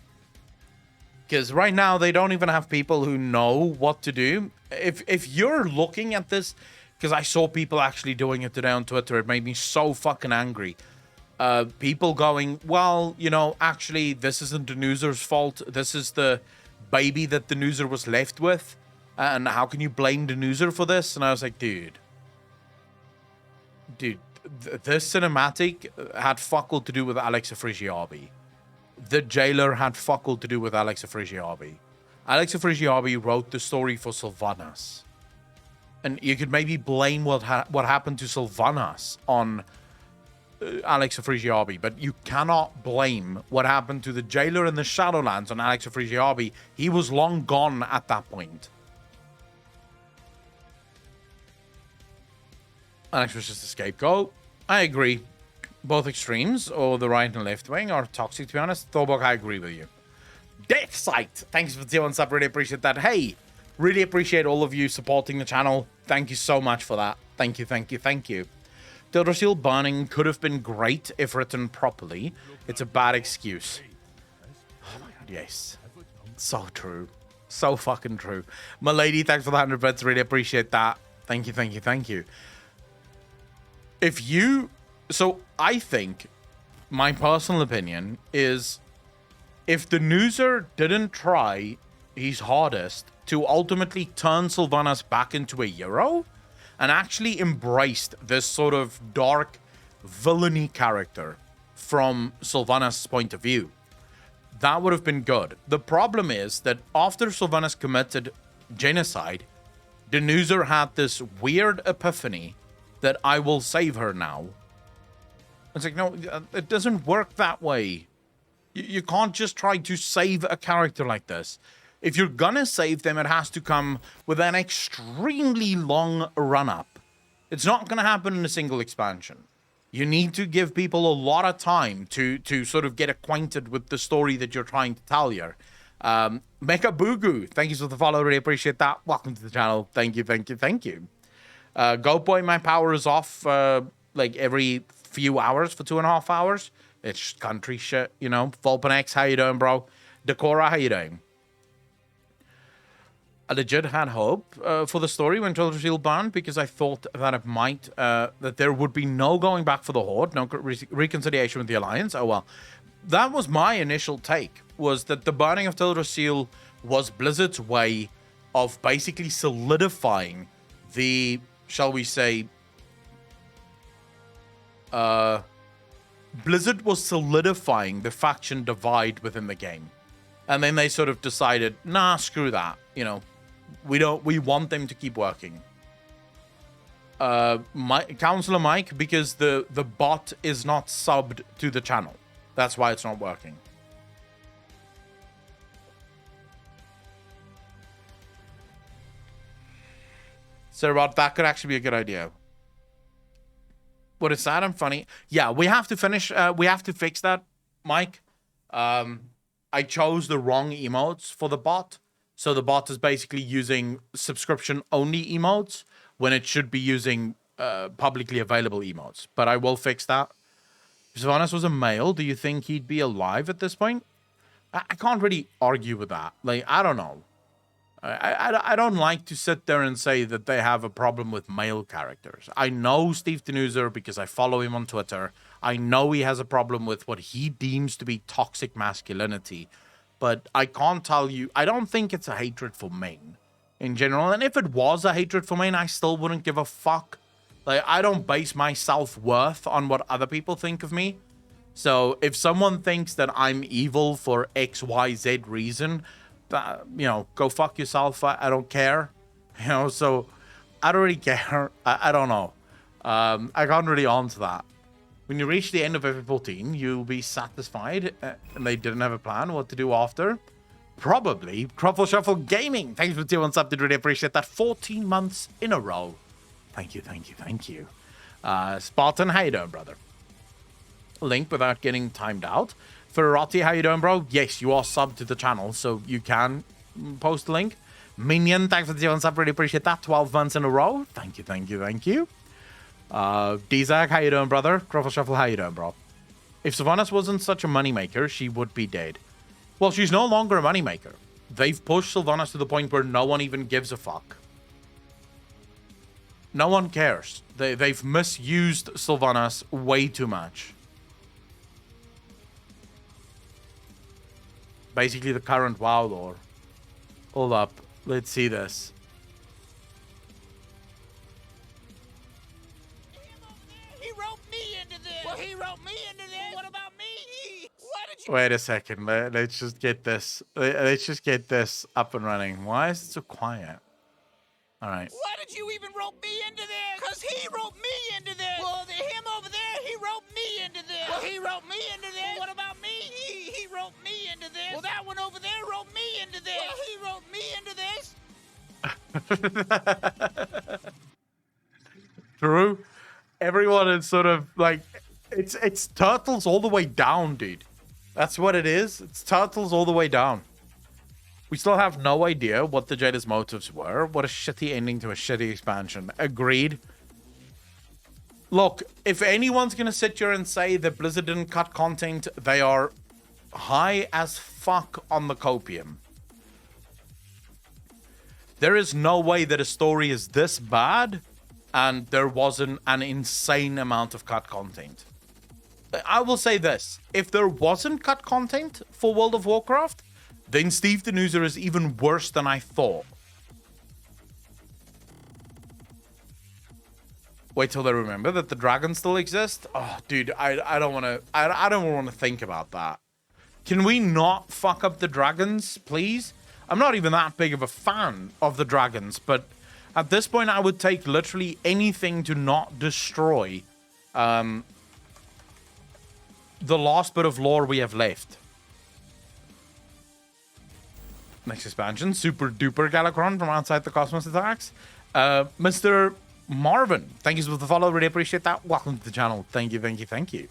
Because right now, they don't even have people who know what to do. If you're looking at this, because I saw people actually doing it today on Twitter, it made me so fucking angry. People going, well, you know, actually, this isn't the Newser's fault. This is the baby that the Newser was left with. And how can you blame the Newser for this? And I was like, dude, this cinematic had fuck all to do with Alexa Frigiabi. The Jailer had fuck all to do with Alexa Frigiabi. Alexa Frigiabi wrote the story for Sylvanas. And you could maybe blame what happened to Sylvanas on Alexa Frigiabi, but you cannot blame what happened to the Jailer in the Shadowlands on Alexa Frigiabi. He was long gone at that point. Alex was just a scapegoat. I agree. Both extremes, or the right and left wing, are toxic, to be honest. Thorborg, I agree with you. Death Sight, thanks for the tier 1 sub. Really appreciate that. Hey, really appreciate all of you supporting the channel. Thank you so much for that. Thank you, thank you, thank you. Teldrassil burning could have been great if written properly. It's a bad excuse. Oh my god, yes. So true. So fucking true. Milady, thanks for the 100 bits. Really appreciate that. Thank you, thank you, thank you. So I think my personal opinion is if the Newser didn't try his hardest to ultimately turn Sylvanas back into a hero and actually embraced this sort of dark villainy character from Sylvanas' point of view, that would have been good. The problem is that after Sylvanas committed genocide, the Newser had this weird epiphany that I will save her now. It's like, no, it doesn't work that way. You can't just try to save a character like this. If you're gonna save them, it has to come with an extremely long run-up. It's not gonna happen in a single expansion. You need to give people a lot of time to sort of get acquainted with the story that you're trying to tell here. Mecha Bugu, thank you for the follow, really appreciate that. Welcome to the channel. Thank you, thank you, thank you. Goat Boy, my power is off like every few hours for 2.5 hours. It's country shit, you know. Volpanex, how you doing, bro? Decora, how you doing? I legit had hope for the story when Teldrassil burned because I thought that it might, that there would be no going back for the Horde, no reconciliation with the Alliance. Oh well. That was my initial take, was that the burning of Teldrassil was Blizzard's way of basically solidifying the, shall we say, Blizzard was solidifying the faction divide within the game. And then they sort of decided, nah, screw that. You know, we want them to keep working. Counselor Mike, because the bot is not subbed to the channel. That's why it's not working. So, Rod, that could actually be a good idea. What is sad and funny? Yeah, we have to finish. We have to fix that, Mike. I chose the wrong emotes for the bot. So the bot is basically using subscription-only emotes when it should be using publicly available emotes. But I will fix that. If Sylvanas was a male, do you think he'd be alive at this point? I can't really argue with that. Like, I don't know. I don't like to sit there and say that they have a problem with male characters. I know Steve Denuser because I follow him on Twitter. I know he has a problem with what he deems to be toxic masculinity. But I can't tell you, I don't think it's a hatred for men in general. And if it was a hatred for men, I still wouldn't give a fuck. Like, I don't base my self-worth on what other people think of me. So if someone thinks that I'm evil for X, Y, Z reason, you know, go fuck yourself. I don't care. You know, so I don't really care. I don't know. I can't really answer that. When you reach the end of every 14, you'll be satisfied, and they didn't have a plan what to do after. Probably Truffle Shuffle Gaming. Thanks for tier 1 sub. Did really appreciate that. 14 months in a row. Thank you, thank you, thank you. Spartan, how you doing, brother? Link without getting timed out. Ferrati, how you doing, bro? Yes, you are subbed to the channel, so you can post a link. Minion, thanks for the tier 1 sub. Really appreciate that. 12 months in a row. Thank you, thank you, thank you. Dizak, how you doing, brother? Truffle Shuffle, how you doing, bro? If Sylvanas wasn't such a moneymaker, she would be dead. Well, she's no longer a moneymaker. They've pushed Sylvanas to the point where no one even gives a fuck. No one cares. They've misused Sylvanas way too much. Basically the current WoW lore. Hold up. Let's see this. He wrote me into this. What about me? Why did you? Wait a second. Let's just get this. Let's just get this up and running. Why is it so quiet? All right. Why did you even rope me into this? Because he wrote me into this. Well, him over there, he wrote me into this. Well, he wrote me into this. What about me? He wrote me into this. Well, that one over there wrote me into this. Well, he wrote me into this. True. Everyone is sort of like, it's turtles all the way down, dude. That's what it is. It's turtles all the way down. We still have no idea what the Jada's motives were. What a shitty ending to a shitty expansion. Agreed. Look, if anyone's going to sit here and say that Blizzard didn't cut content, they are high as fuck on the copium. There is no way that a story is this bad and there wasn't an insane amount of cut content. I will say this. If there wasn't cut content for World of Warcraft, then Steve Denuser is even worse than I thought. Wait till they remember that the dragons still exist. Oh, dude, I don't want to. I don't want to think about that. Can we not fuck up the dragons, please? I'm not even that big of a fan of the dragons, but at this point, I would take literally anything to not destroy the last bit of lore we have left. Next expansion, Super Duper Galakrond from Outside the Cosmos Attacks. Mr. Marvin, thank you for the follow. Really appreciate that. Welcome to the channel. Thank you, thank you, thank you.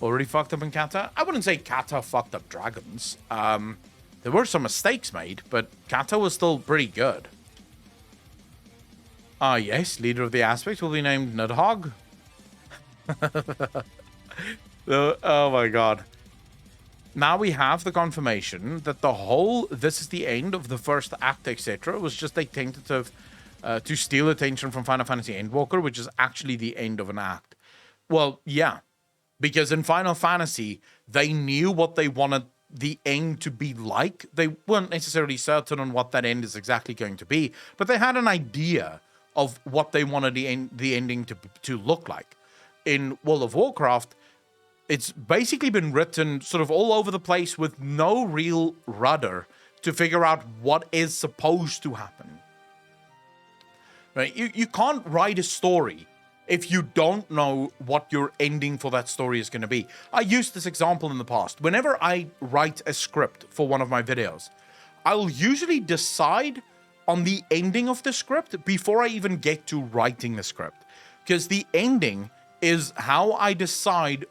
Already fucked up in Kata? I wouldn't say Kata fucked up dragons. There were some mistakes made, but Kata was still pretty good. Yes, leader of the Aspects will be named Nidhogg. Oh my god. Now we have the confirmation that the whole this is the end of the first act, etc. was just a tentative to steal attention from Final Fantasy Endwalker, which is actually the end of an act. Well, yeah. Because in Final Fantasy, they knew what they wanted the end to be like. They weren't necessarily certain on what that end is exactly going to be, but they had an idea of what they wanted the ending to look like. In World of Warcraft, it's basically been written sort of all over the place with no real rudder to figure out what is supposed to happen. Right? You can't write a story if you don't know what your ending for that story is going to be. I used this example in the past. Whenever I write a script for one of my videos, I'll usually decide on the ending of the script before I even get to writing the script. Because the ending is how I decide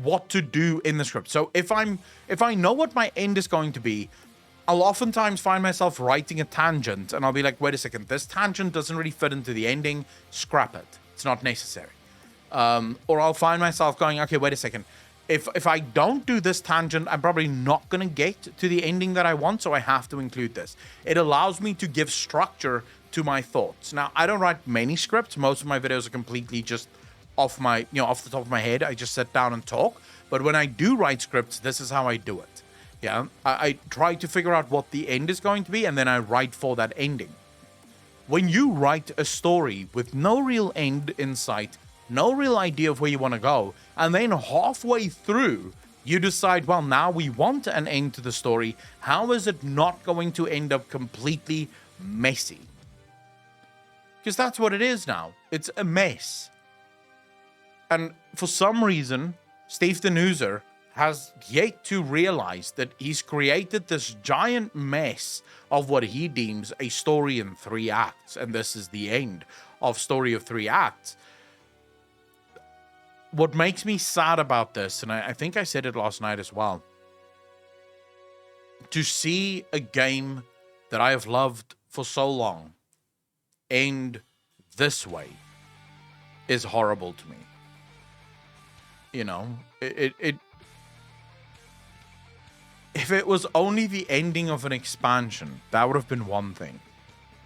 what to do in the script. So if I know what my end is going to be, I'll oftentimes find myself writing a tangent and I'll be like, wait a second, this tangent doesn't really fit into the ending, scrap it. It's not necessary. Or I'll find myself going, okay, wait a second. If I don't do this tangent, I'm probably not going to get to the ending that I want, so I have to include this. It allows me to give structure to my thoughts. Now, I don't write many scripts. Most of my videos are completely just off the top of my head. I just sit down and talk. But when I do write scripts, this is how I do it. Yeah, I try to figure out what the end is going to be, and then I write for that ending. When you write a story with no real end in sight, no real idea of where you want to go, and then halfway through, you decide, well, now we want an end to the story. How is it not going to end up completely messy? Because that's what it is now. It's a mess. And for some reason, Steve the Newser has yet to realize that he's created this giant mess of what he deems a story in 3 acts, and this is the end of Story of 3 Acts. What makes me sad about this, and I think I said it last night as well, to see a game that I have loved for so long end this way is horrible to me. You know, if it was only the ending of an expansion, that would have been one thing.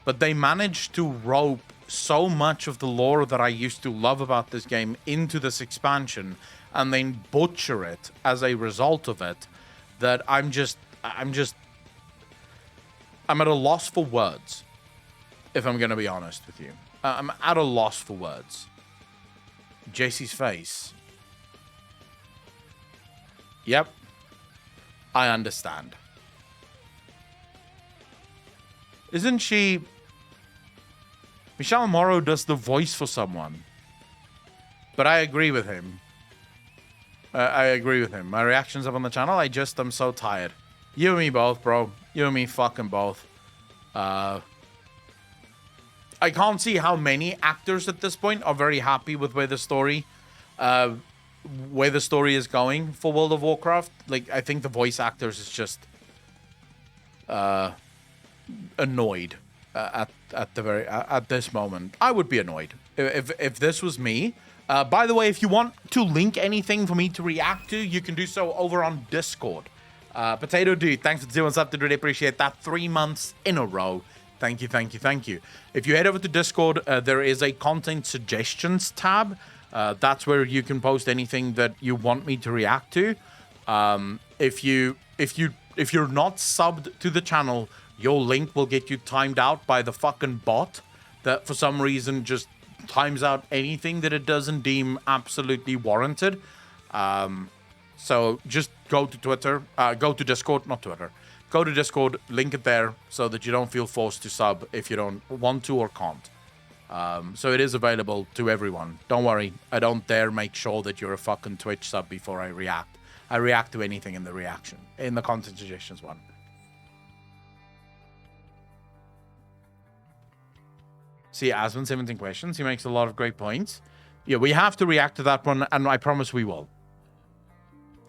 But they managed to rope so much of the lore that I used to love about this game into this expansion and then butcher it as a result of it, that I'm at a loss for words, if I'm going to be honest with you. I'm at a loss for words. JC's face. Yep. I understand. Isn't she... Michelle Morrow does the voice for someone. But I agree with him. I agree with him. My reaction's up on the channel. I'm so tired. You and me both, bro. You and me fucking both. I can't see how many actors at this point are very happy with where the story is going for World of Warcraft. Like, I think the voice actors is just annoyed at this moment. I would be annoyed if this was me. By the way, if you want to link anything for me to react to, you can do so over on Discord. Potato Dude, thanks for doing something. Really appreciate that. 3 months in a row. Thank you, thank you, thank you. If you head over to Discord, there is a content suggestions tab. That's where you can post anything that you want me to react to. If you're not subbed to the channel, your link will get you timed out by the fucking bot that for some reason just times out anything that it doesn't deem absolutely warranted. So just go to Twitter, go to Discord, not Twitter. Go to Discord, link it there so that you don't feel forced to sub if you don't want to or can't. So it is available to everyone. Don't worry, I don't dare make sure that you're a fucking Twitch sub before I react. I react to anything in the content suggestions one. See, Asman 17 questions. He makes a lot of great points. Yeah, we have to react to that one, and I promise we will.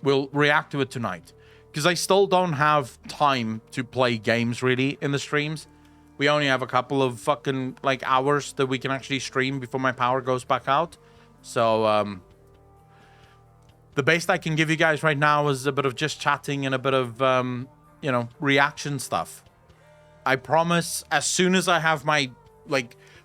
We'll react to it tonight. Because I still don't have time to play games, really, in the streams. We only have a couple of fucking, hours that we can actually stream before my power goes back out. So, the best I can give you guys right now is a bit of just chatting and a bit of, reaction stuff. I promise, as soon as I have my,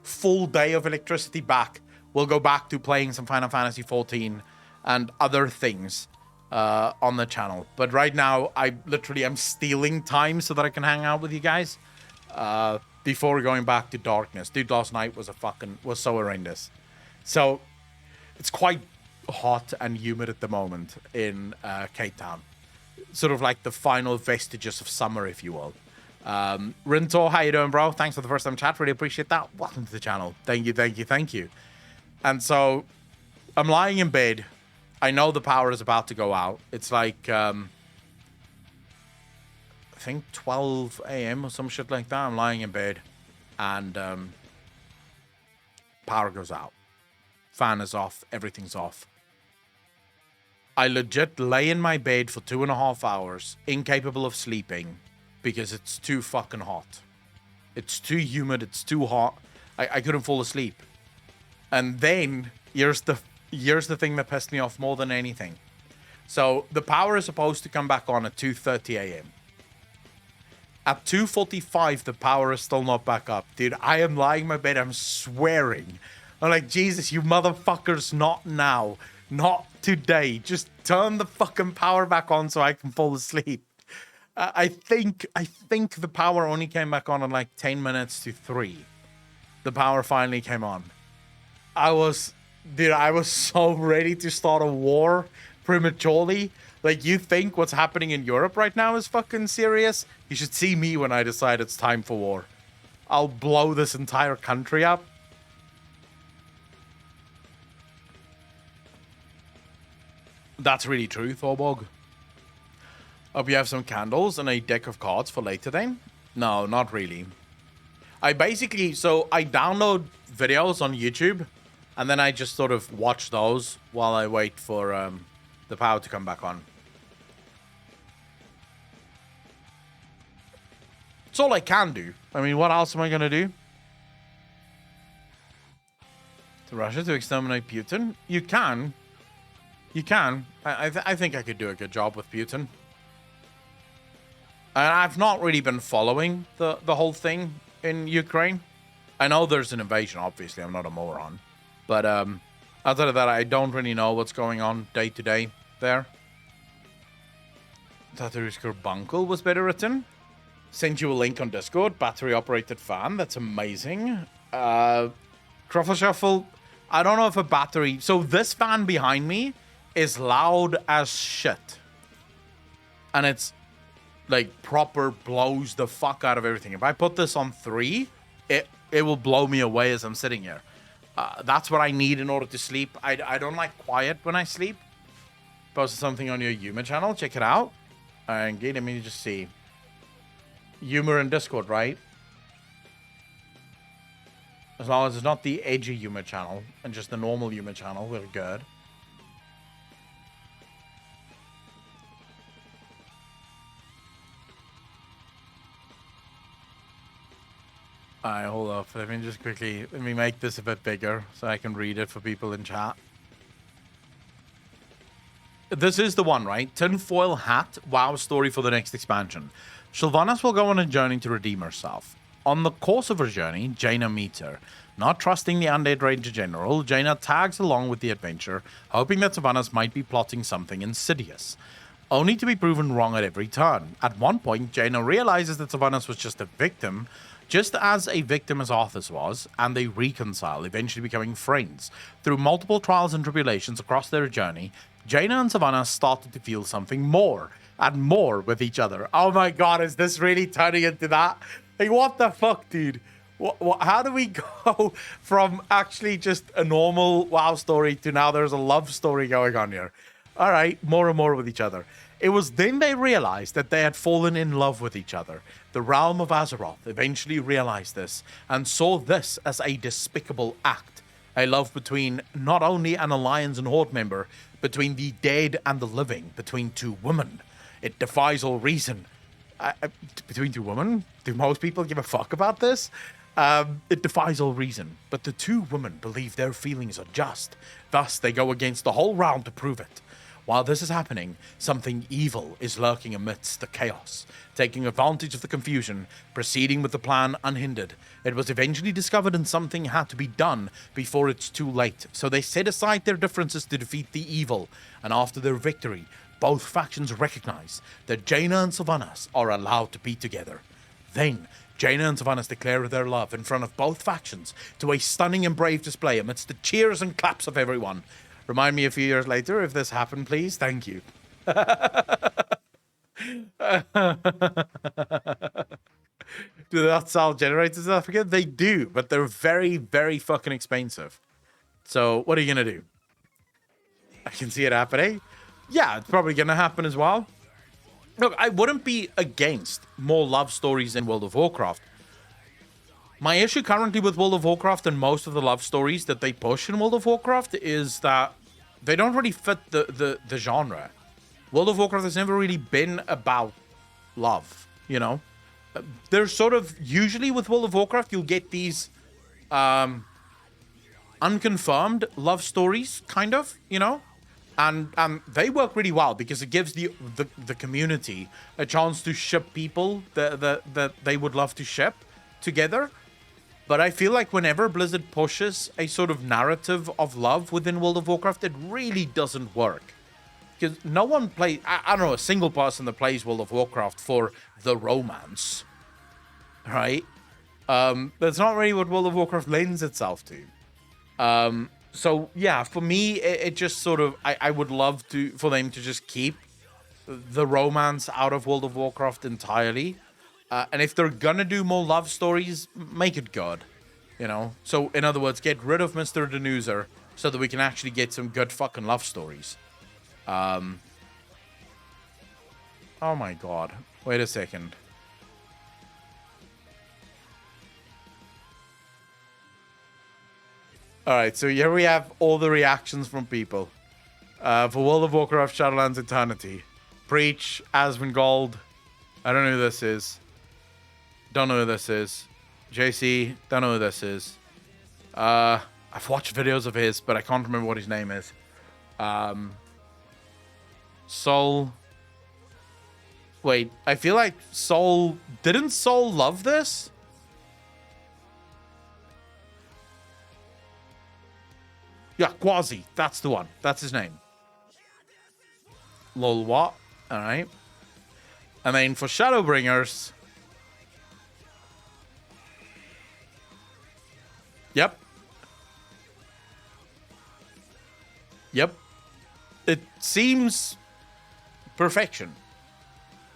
full day of electricity back, we'll go back to playing some Final Fantasy XIV and other things. on the channel. But right now, I literally am stealing time so that I can hang out with you guys before going back to darkness. Dude, last night was so horrendous. So it's quite hot and humid at the moment in Cape Town. Sort of like the final vestiges of summer, if you will. Rintor, how you doing, bro? Thanks for the first time chat. Really appreciate that. Welcome to the channel. Thank you. And so I'm lying in bed. I know the power is about to go out. It's like, I think 12 a.m. or some shit like that. I'm lying in bed and power goes out. Fan is off. Everything's off. I legit lay in my bed for 2.5 hours, incapable of sleeping, because it's too fucking hot. It's too humid. It's too hot. I couldn't fall asleep. And then here's the thing that pissed me off more than anything. So the power is supposed to come back on at 2:30 a.m. At 2:45, the power is still not back up. Dude, I am lying in my bed. I'm swearing. I'm like, Jesus, you motherfuckers, not now. Not today. Just turn the fucking power back on so I can fall asleep. I think the power only came back on in like 10 minutes to 3. The power finally came on. I was so ready to start a war prematurely. Like, you think what's happening in Europe right now is fucking serious? You should see me when I decide it's time for war. I'll blow this entire country up. That's really true, Thorborg. Hope you have some candles and a deck of cards for later then. No, not really. I download videos on YouTube and then I just sort of watch those while I wait for the power to come back on. It's all I can do. I mean, what else am I going to do? To Russia to exterminate Putin? You can. You can. I think I could do a good job with Putin. And I've not really been following the whole thing in Ukraine. I know there's an invasion, obviously. I'm not a moron. But outside of that, I don't really know what's going on day to day there. Tatarusker Bunkel was better written. Sent you a link on Discord. Battery operated fan. That's amazing. Truffle Shuffle. I don't know if a battery... So this fan behind me is loud as shit. And it's like proper blows the fuck out of everything. If I put this on 3, it will blow me away as I'm sitting here. That's what I need in order to sleep. I don't like quiet when I sleep. Posted something on your Yuma channel. Check it out. And let me just see. Yuma in Discord, right? As long as it's not the edgy Yuma channel and just the normal Yuma channel, we're good. Alright, hold up. Let me make this a bit bigger so I can read it for people in chat. This is the one, right? Tinfoil hat, WoW story for the next expansion. Sylvanas will go on a journey to redeem herself. On the course of her journey, Jaina meets her. Not trusting the undead ranger general, Jaina tags along with the adventure, hoping that Sylvanas might be plotting something insidious. Only to be proven wrong at every turn. At one point, Jaina realizes that Sylvanas was just a victim, just as a victim as Arthas was, and they reconcile, eventually becoming friends. Through multiple trials and tribulations across their journey, Jaina and Sylvanas started to feel something more and more with each other. Oh my god, is this really turning into that? Like, what the fuck, dude? How do we go from actually just a normal WoW story to now there's a love story going on here? All right, more and more with each other. It was then they realized that they had fallen in love with each other. The realm of Azeroth eventually realized this and saw this as a despicable act. A love between not only an Alliance and Horde member, between the dead and the living, between two women. It defies all reason. Between two women? Do most people give a fuck about this? It defies all reason. But the two women believe their feelings are just. Thus, they go against the whole realm to prove it. While this is happening, something evil is lurking amidst the chaos, taking advantage of the confusion, proceeding with the plan unhindered. It was eventually discovered and something had to be done before it's too late, so they set aside their differences to defeat the evil, and after their victory, both factions recognize that Jaina and Sylvanas are allowed to be together. Then, Jaina and Sylvanas declare their love in front of both factions to a stunning and brave display amidst the cheers and claps of everyone. Remind me a few years later if this happened, please. Thank you. Do they not sell generators in South Africa? They do, but they're very, very fucking expensive. So what are you going to do? I can see it happening. Yeah, it's probably going to happen as well. Look, I wouldn't be against more love stories in World of Warcraft. My issue currently with World of Warcraft and most of the love stories that they push in World of Warcraft is that they don't really fit the genre. World of Warcraft has never really been about love, you know? There's sort of, usually with World of Warcraft, you'll get these unconfirmed love stories, kind of, you know? And they work really well because it gives the community a chance to ship people that they would love to ship together. But I feel like whenever Blizzard pushes a sort of narrative of love within World of Warcraft, it really doesn't work. Because no one plays, I don't know, a single person that plays World of Warcraft for the romance, right? That's not really what World of Warcraft lends itself to. So yeah, for me, it just sort of, I would love for them to just keep the romance out of World of Warcraft entirely. And if they're gonna do more love stories, make it good, you know? So in other words, get rid of Mr. Denuser so that we can actually get some good fucking love stories. Oh my god. Wait a second. Alright, so here we have all the reactions from people. For World of Warcraft Shadowlands Eternity. Preach, Asmongold. I don't know who this is. Don't know who this is. JC, don't know who this is. I've watched videos of his, but I can't remember what his name is. Soul. Wait, I feel like Soul... Didn't Soul love this? Yeah, Quasi. That's the one. That's his name. Lol what? Alright. And then for Shadowbringers... Yep. Yep. It seems... perfection.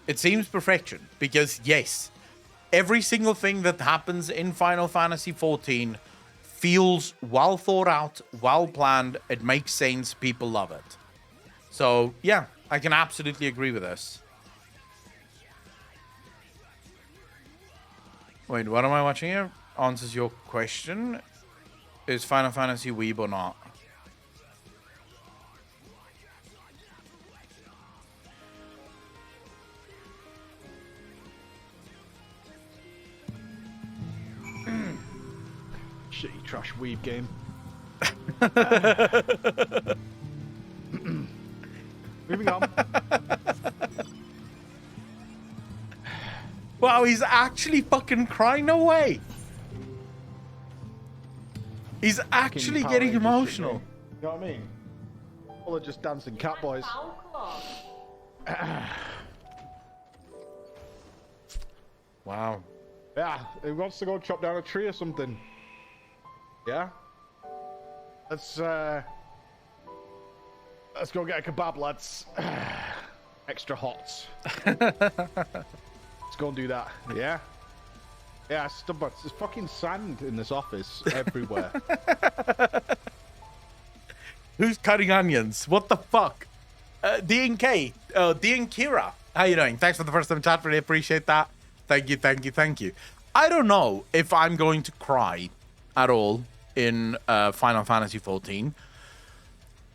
It seems perfection because yes, every single thing that happens in Final Fantasy XIV feels well thought out, well planned. It makes sense. People love it. So yeah, I can absolutely agree with this. Wait, what am I watching here? Answers your question. Is Final Fantasy weeb or not? Shitty trash weeb game. Moving on. Wow, he's actually fucking crying. No way. He's actually getting emotional. You know what I mean? All are just dancing cat boys. Wow. Yeah, he wants to go chop down a tree or something. Yeah? Let's go get a kebab, lads. Extra hot. Let's go and do that. Yeah? Yeah, stubborn. There's fucking sand in this office everywhere. Who's cutting onions? What the fuck? DNK. DN Kira. How you doing? Thanks for the first time chat. Really appreciate that. Thank you, thank you, thank you. I don't know if I'm going to cry at all in Final Fantasy XIV.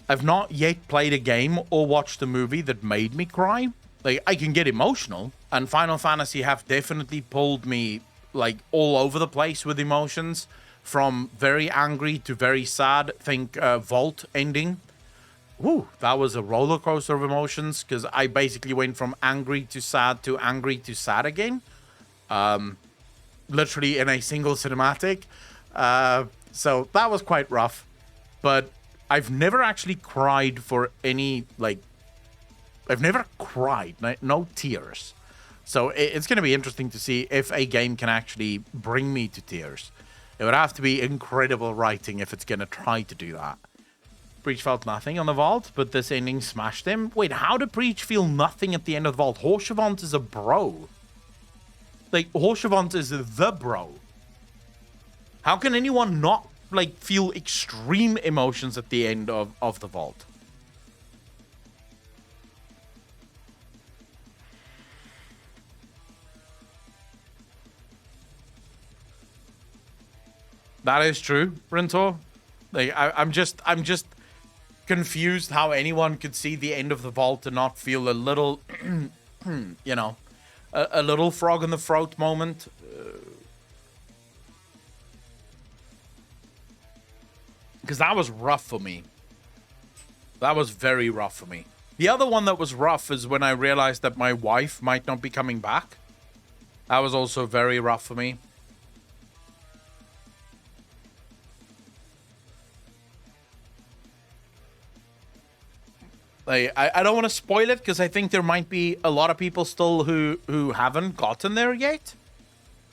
I've not yet played a game or watched a movie that made me cry. Like, I can get emotional, and Final Fantasy have definitely pulled me, like, all over the place with emotions, from very angry to very sad. Think Vault ending. Woo, that was a roller coaster of emotions, because I basically went from angry to sad again. Literally in a single cinematic. So that was quite rough. But I've never actually cried for any, like, I've never cried, no tears. So it's going to be interesting to see if a game can actually bring me to tears. It would have to be incredible writing if it's going to try to do that. Breach felt nothing on the vault, but this ending smashed him. Wait, how did Breach feel nothing at the end of the vault? Horshavant is a bro. Like, Horshavant is the bro. How can anyone not, like, feel extreme emotions at the end of the vault? That is true, Rintor. Like, I'm just confused how anyone could see the end of the vault and not feel a little, you know, a little frog in the throat moment. Because that was rough for me. That was very rough for me. The other one that was rough is when I realized that my wife might not be coming back. That was also very rough for me. Like, I don't want to spoil it because I think there might be a lot of people still who haven't gotten there yet.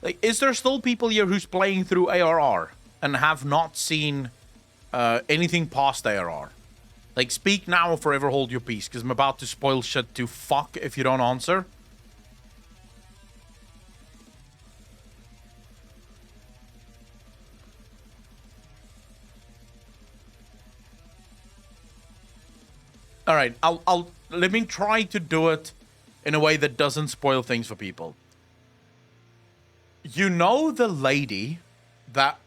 Like, is there still people here who's playing through ARR and have not seen anything past ARR? Like, speak now or forever hold your peace, because I'm about to spoil shit to fuck if you don't answer. All right, I'll let me try to do it in a way that doesn't spoil things for people. You know the lady that...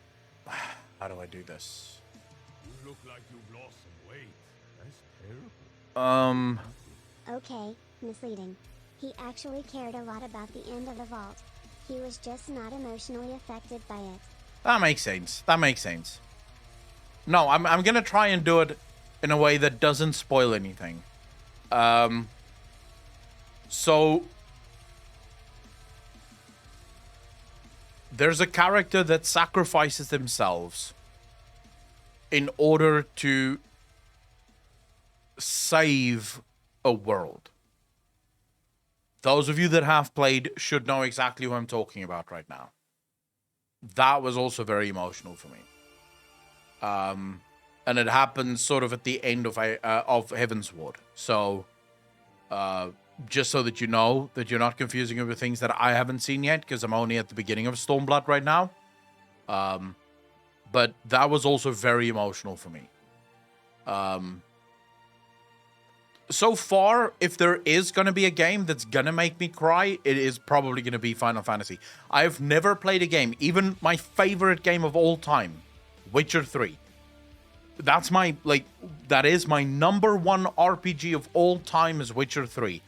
How do I do this? You look like you've lost some weight. That's terrible. Okay, misleading. He actually cared a lot about the end of the vault. He was just not emotionally affected by it. That makes sense. That makes sense. No, I'm gonna try and do it in a way that doesn't spoil anything. So there's a character that sacrifices themselves in order to save a world. Those of you that have played should know exactly what I'm talking about right now. That was also very emotional for me. And it happens sort of at the end of Heavensward. So, just so that you know that you're not confusing it with things that I haven't seen yet, because I'm only at the beginning of Stormblood right now. But that was also very emotional for me. So far, if there is going to be a game that's going to make me cry, it is probably going to be Final Fantasy. I've never played a game, even my favorite game of all time, Witcher 3. That's my, like, that is my number one RPG of all time is Witcher 3.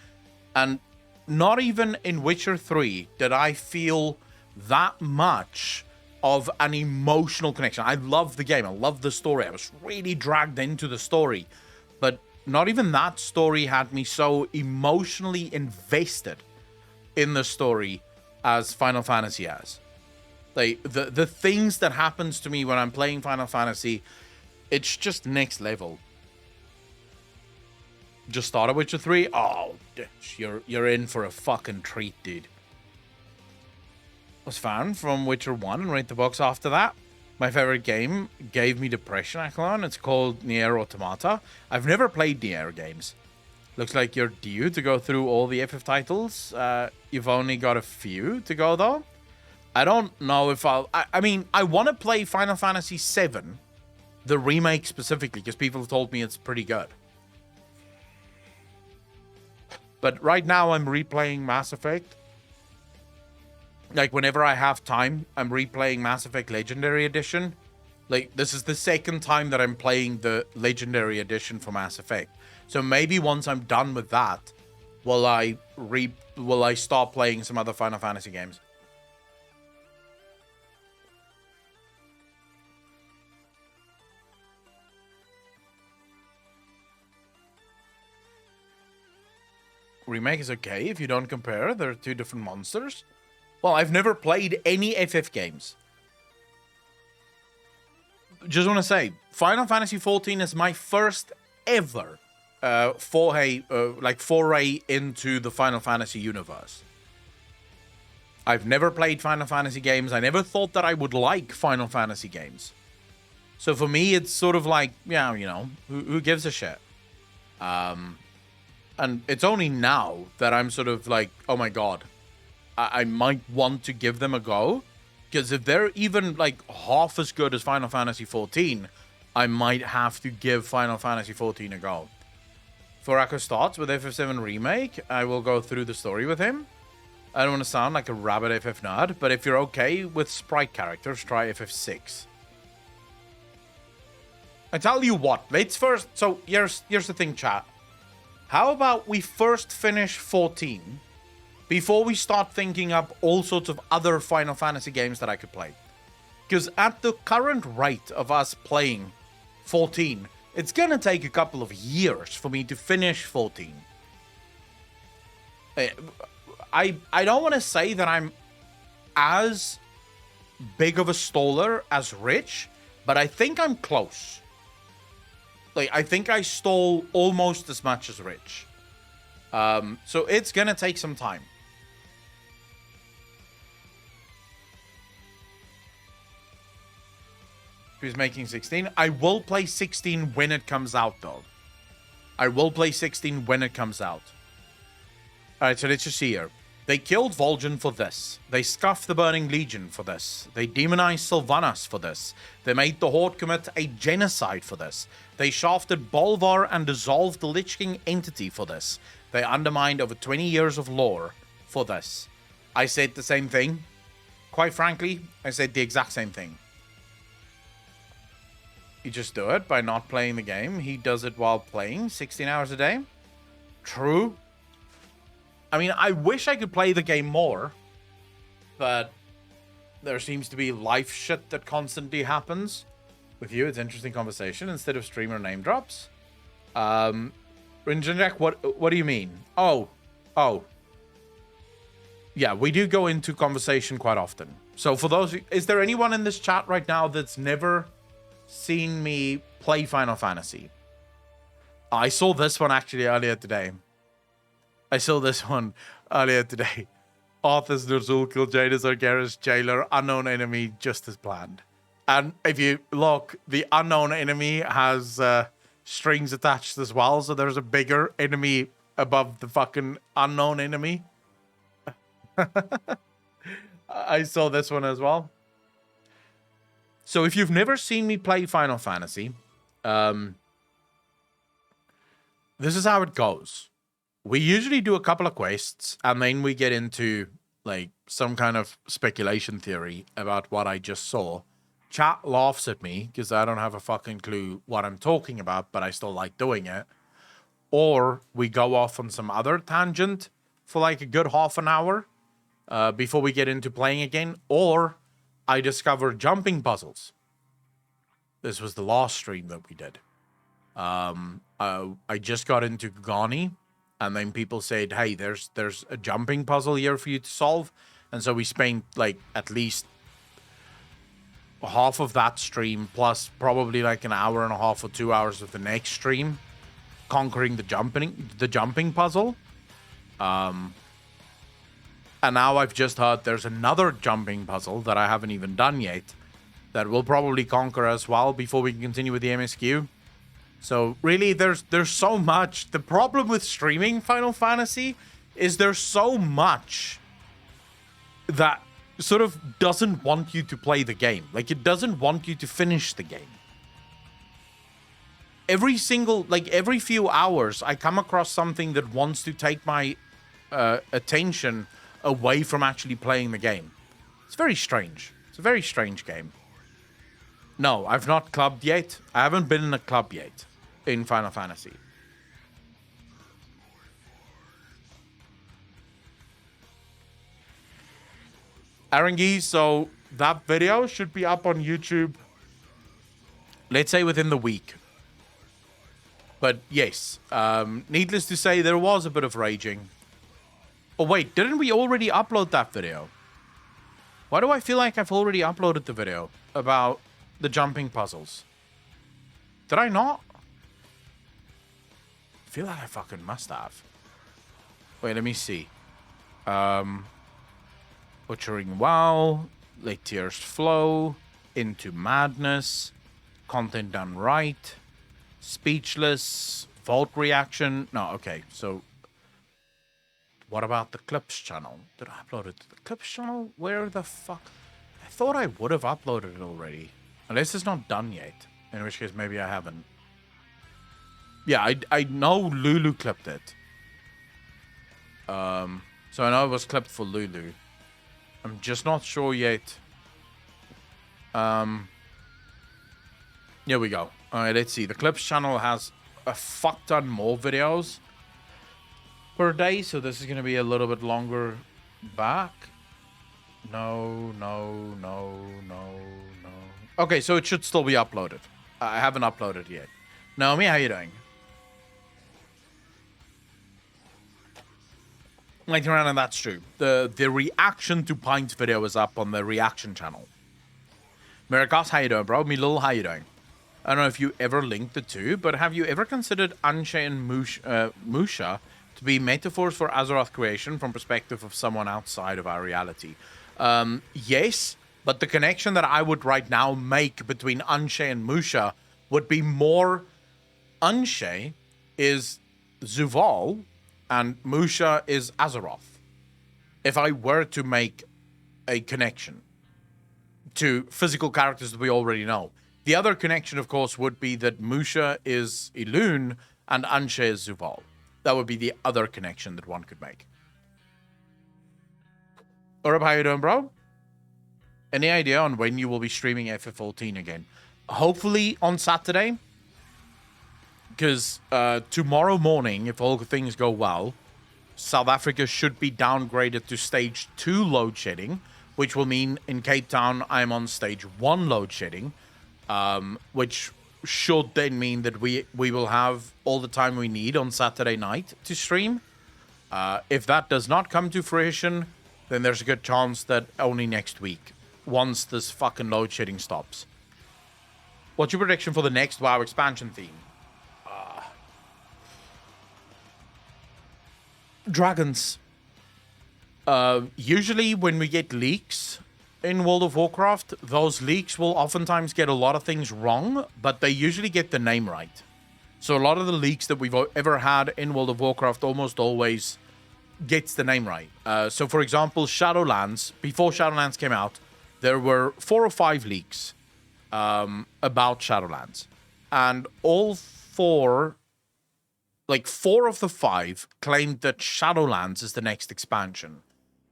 And not even in Witcher 3 did I feel that much of an emotional connection. I love the game. I love the story. I was really dragged into the story. But not even that story had me so emotionally invested in the story as Final Fantasy has. Like, the things that happens to me when I'm playing Final Fantasy, it's just next level. Just started Witcher 3? Oh, you're in for a fucking treat, dude. Was fan from Witcher 1 and rate the box after that. My favorite game gave me depression, Akhlon. It's called Nier Automata. I've never played Nier games. Looks like you're due to go through all the FF titles. You've only got a few to go, though. I don't know if I'll... I mean, I want to play Final Fantasy VII, the remake specifically, because people have told me it's pretty good. But right now, I'm replaying Mass Effect. Like, whenever I have time, I'm replaying Mass Effect Legendary Edition. Like, this is the second time that I'm playing the Legendary Edition for Mass Effect. So maybe once I'm done with that, will I start playing some other Final Fantasy games. Remake is okay if you don't compare. They're two different monsters. Well, I've never played any FF games. Just want to say, Final Fantasy XIV is my first ever foray into the Final Fantasy universe. I've never played Final Fantasy games. I never thought that I would like Final Fantasy games. So for me, it's sort of like, yeah, you know, who gives a shit? And it's only now that I'm sort of like, oh my god, I might want to give them a go. Because if they're even like half as good as Final Fantasy XIV, I might have to give Final Fantasy XIV a go. Furako starts with FF7 Remake. I will go through the story with him. I don't want to sound like a rabid FF nerd, but if you're okay with sprite characters, try FF6. I tell you what, let's first... So, here's the thing, chat. How about we first finish 14 before we start thinking up all sorts of other Final Fantasy games that I could play? Because at the current rate of us playing 14... it's gonna take a couple of years for me to finish 14. I don't want to say that I'm as big of a stoller as Rich, but I think I'm close. Like, I think I stole almost as much as Rich. So it's gonna take some time. Who's making 16? I will play 16 when it comes out, though. I will play 16 when it comes out. Alright, so let's just see here. They killed Vol'jin for this. They scuffed the Burning Legion for this. They demonized Sylvanas for this. They made the Horde commit a genocide for this. They shafted Bolvar and dissolved the Lich King entity for this. They undermined over 20 years of lore for this. I said the same thing. Quite frankly, I said the exact same thing. You just do it by not playing the game. He does it while playing 16 hours a day. True. I mean, I wish I could play the game more, but there seems to be life shit that constantly happens. With you, it's interesting conversation instead of streamer name drops. Rinjinjak, what do you mean? Oh. Yeah, we do go into conversation quite often. So for those, is there anyone in this chat right now that's never seen me play Final Fantasy? I saw this one actually earlier today. Arthas Nurzul killed Jadis Argeris jailer, unknown enemy, just as planned. And if you look, the unknown enemy has strings attached as well, so there's a bigger enemy above the fucking unknown enemy. I saw this one as well. So if you've never seen me play Final Fantasy, this is how it goes. We usually do a couple of quests, and then we get into like some kind of speculation theory about what I just saw. Chat laughs at me because I don't have a fucking clue what I'm talking about, but I still like doing it. Or we go off on some other tangent for like a good half an hour before we get into playing again. Or I discover jumping puzzles. This was the last stream that we did. I just got into Gani, and then people said, hey, there's a jumping puzzle here for you to solve. And so we spent like at least half of that stream, plus probably like an hour and a half or 2 hours of the next stream, conquering the jumping puzzle. And now I've just heard there's another jumping puzzle that I haven't even done yet that we'll probably conquer as well before we can continue with the MSQ. So really, there's so much. The problem with streaming Final Fantasy is there's so much that sort of doesn't want you to play the game. Like, it doesn't want you to finish the game. Every few hours, I come across something that wants to take my attention away from actually playing the game. It's very strange. It's a very strange game. No, I've not clubbed yet. I haven't been in a club yet in Final Fantasy. Arangi, so that video should be up on YouTube, let's say within the week. But yes, needless to say, there was a bit of raging. Oh wait, didn't we already upload that video? Why do I feel like I've already uploaded the video about the jumping puzzles? Did I not? feel like I fucking must have. Wait, let me see. Butchering Wow, Let Tears Flow, Into Madness, Content Done Right, Speechless, Vault Reaction. No, okay, so what about the Clips channel? Did I upload it to the Clips channel? Where the fuck? I thought I would have uploaded it already. Unless it's not done yet. In which case, maybe I haven't. Yeah, I know Lulu clipped it. So I know it was clipped for Lulu. I'm just not sure yet. Here we go. Alright, let's see. The Clips channel has a fuck ton more videos per day, so this is going to be a little bit longer back. No. Okay, so it should still be uploaded. I haven't uploaded yet. Naomi, how you doing? Like around, and that's true. The reaction to Pint video is up on the reaction channel. Miracos, how you doing, bro? Milul, how you doing? I don't know if you ever linked the two, but have you ever considered Anshe and Musha to be metaphors for Azeroth creation from perspective of someone outside of our reality? Yes, but the connection that I would right now make between Anshe and Musha would be more Anshe is Zuval and Musha is Azeroth. If I were to make a connection to physical characters that we already know. The other connection, of course, would be that Musha is Elune and Anshe is Zuval. That would be the other connection that one could make. Urab, how you doing, bro? Any idea on when you will be streaming FF14 again? Hopefully on Saturday. Because tomorrow morning, if all things go well, South Africa should be downgraded to stage 2 load shedding, which will mean in Cape Town I'm on stage 1 load shedding, which should then mean that we will have all the time we need on Saturday night to stream. If that does not come to fruition, then there's a good chance that only next week, once this fucking load shedding stops. What's your prediction for the next WoW expansion theme? Dragons. Usually when we get leaks in World of Warcraft, those leaks will oftentimes get a lot of things wrong, but they usually get the name right. So a lot of the leaks that we've ever had in World of Warcraft almost always gets the name right. So for example, Shadowlands, before Shadowlands came out, there were 4 or 5 leaks about Shadowlands. And all 4 of the 5 claimed that Shadowlands is the next expansion.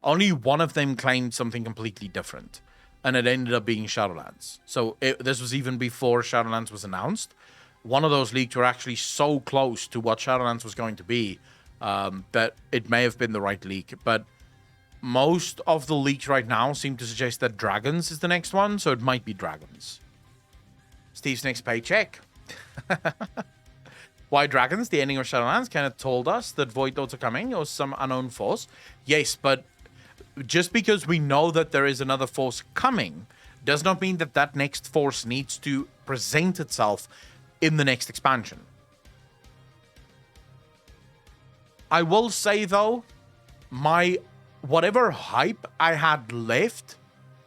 Only one of them claimed something completely different, and it ended up being Shadowlands. So this was even before Shadowlands was announced. One of those leaks were actually so close to what Shadowlands was going to be that it may have been the right leak. But most of the leaks right now seem to suggest that Dragons is the next one, so it might be Dragons. Steve's next paycheck. Why Dragons? The ending of Shadowlands kind of told us that Void Lords are coming, or some unknown force. Yes, but just because we know that there is another force coming does not mean that that next force needs to present itself in the next expansion. I will say, though, whatever hype I had left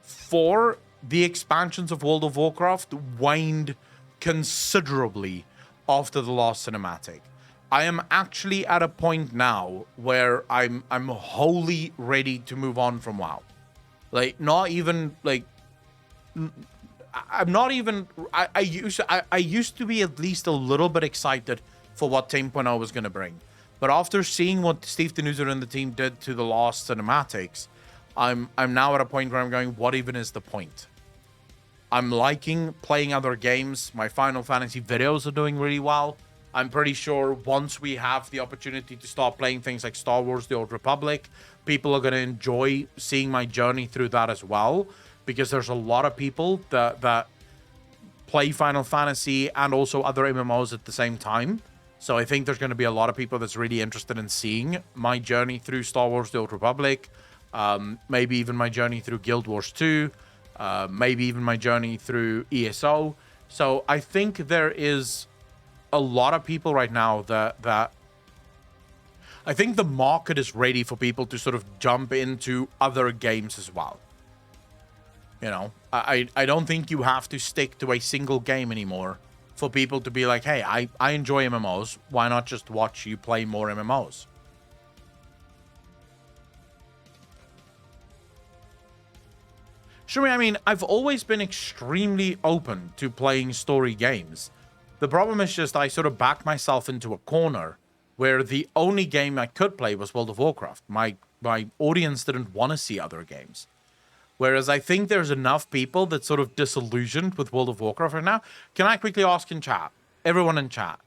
for the expansions of World of Warcraft waned considerably after the last cinematic. I am actually at a point now where I'm wholly ready to move on from WoW. Like, not even like I'm not even I used to be at least a little bit excited for what 10.0 was going to bring. But after seeing what Steve Denuser and the team did to the last cinematics, I'm now at a point where I'm going, what even is the point? I'm liking playing other games. My Final Fantasy videos are doing really well. I'm pretty sure once we have the opportunity to start playing things like Star Wars The Old Republic, people are going to enjoy seeing my journey through that as well, because there's a lot of people that play Final Fantasy and also other MMOs at the same time. So I think there's going to be a lot of people that's really interested in seeing my journey through Star Wars The Old Republic, maybe even my journey through Guild Wars 2, maybe even my journey through ESO. So I think there is a lot of people right now that I think the market is ready for people to sort of jump into other games as well. You know, I don't think you have to stick to a single game anymore for people to be like, hey, I enjoy MMOs. Why not just watch you play more MMOs? Sure, I mean, I've always been extremely open to playing story games. The problem is just I sort of backed myself into a corner where the only game I could play was World of Warcraft. My audience didn't want to see other games. Whereas I think there's enough people that's sort of disillusioned with World of Warcraft right now. Can I quickly ask in chat, everyone in chat,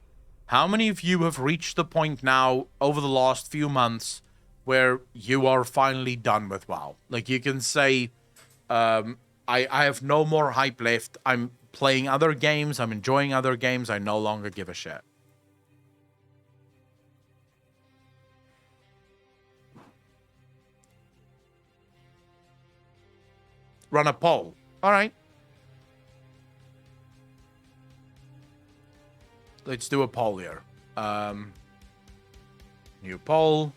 how many of you have reached the point now over the last few months where you are finally done with WoW? Like you can say, I have no more hype left. I'm playing other games. I'm enjoying other games. I no longer give a shit. Run a poll. All right. Let's do a poll here. New poll.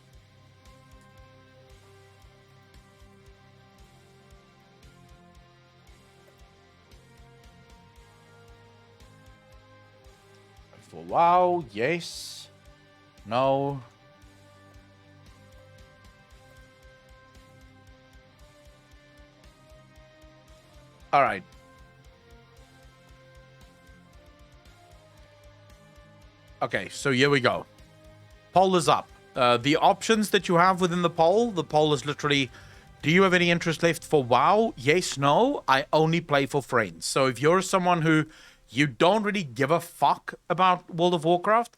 For WoW, yes. No. All right. Okay, so here we go. Poll is up. The options that you have within the poll is literally, do you have any interest left for WoW? Yes, no. I only play for friends. So if you're someone who you don't really give a fuck about World of Warcraft,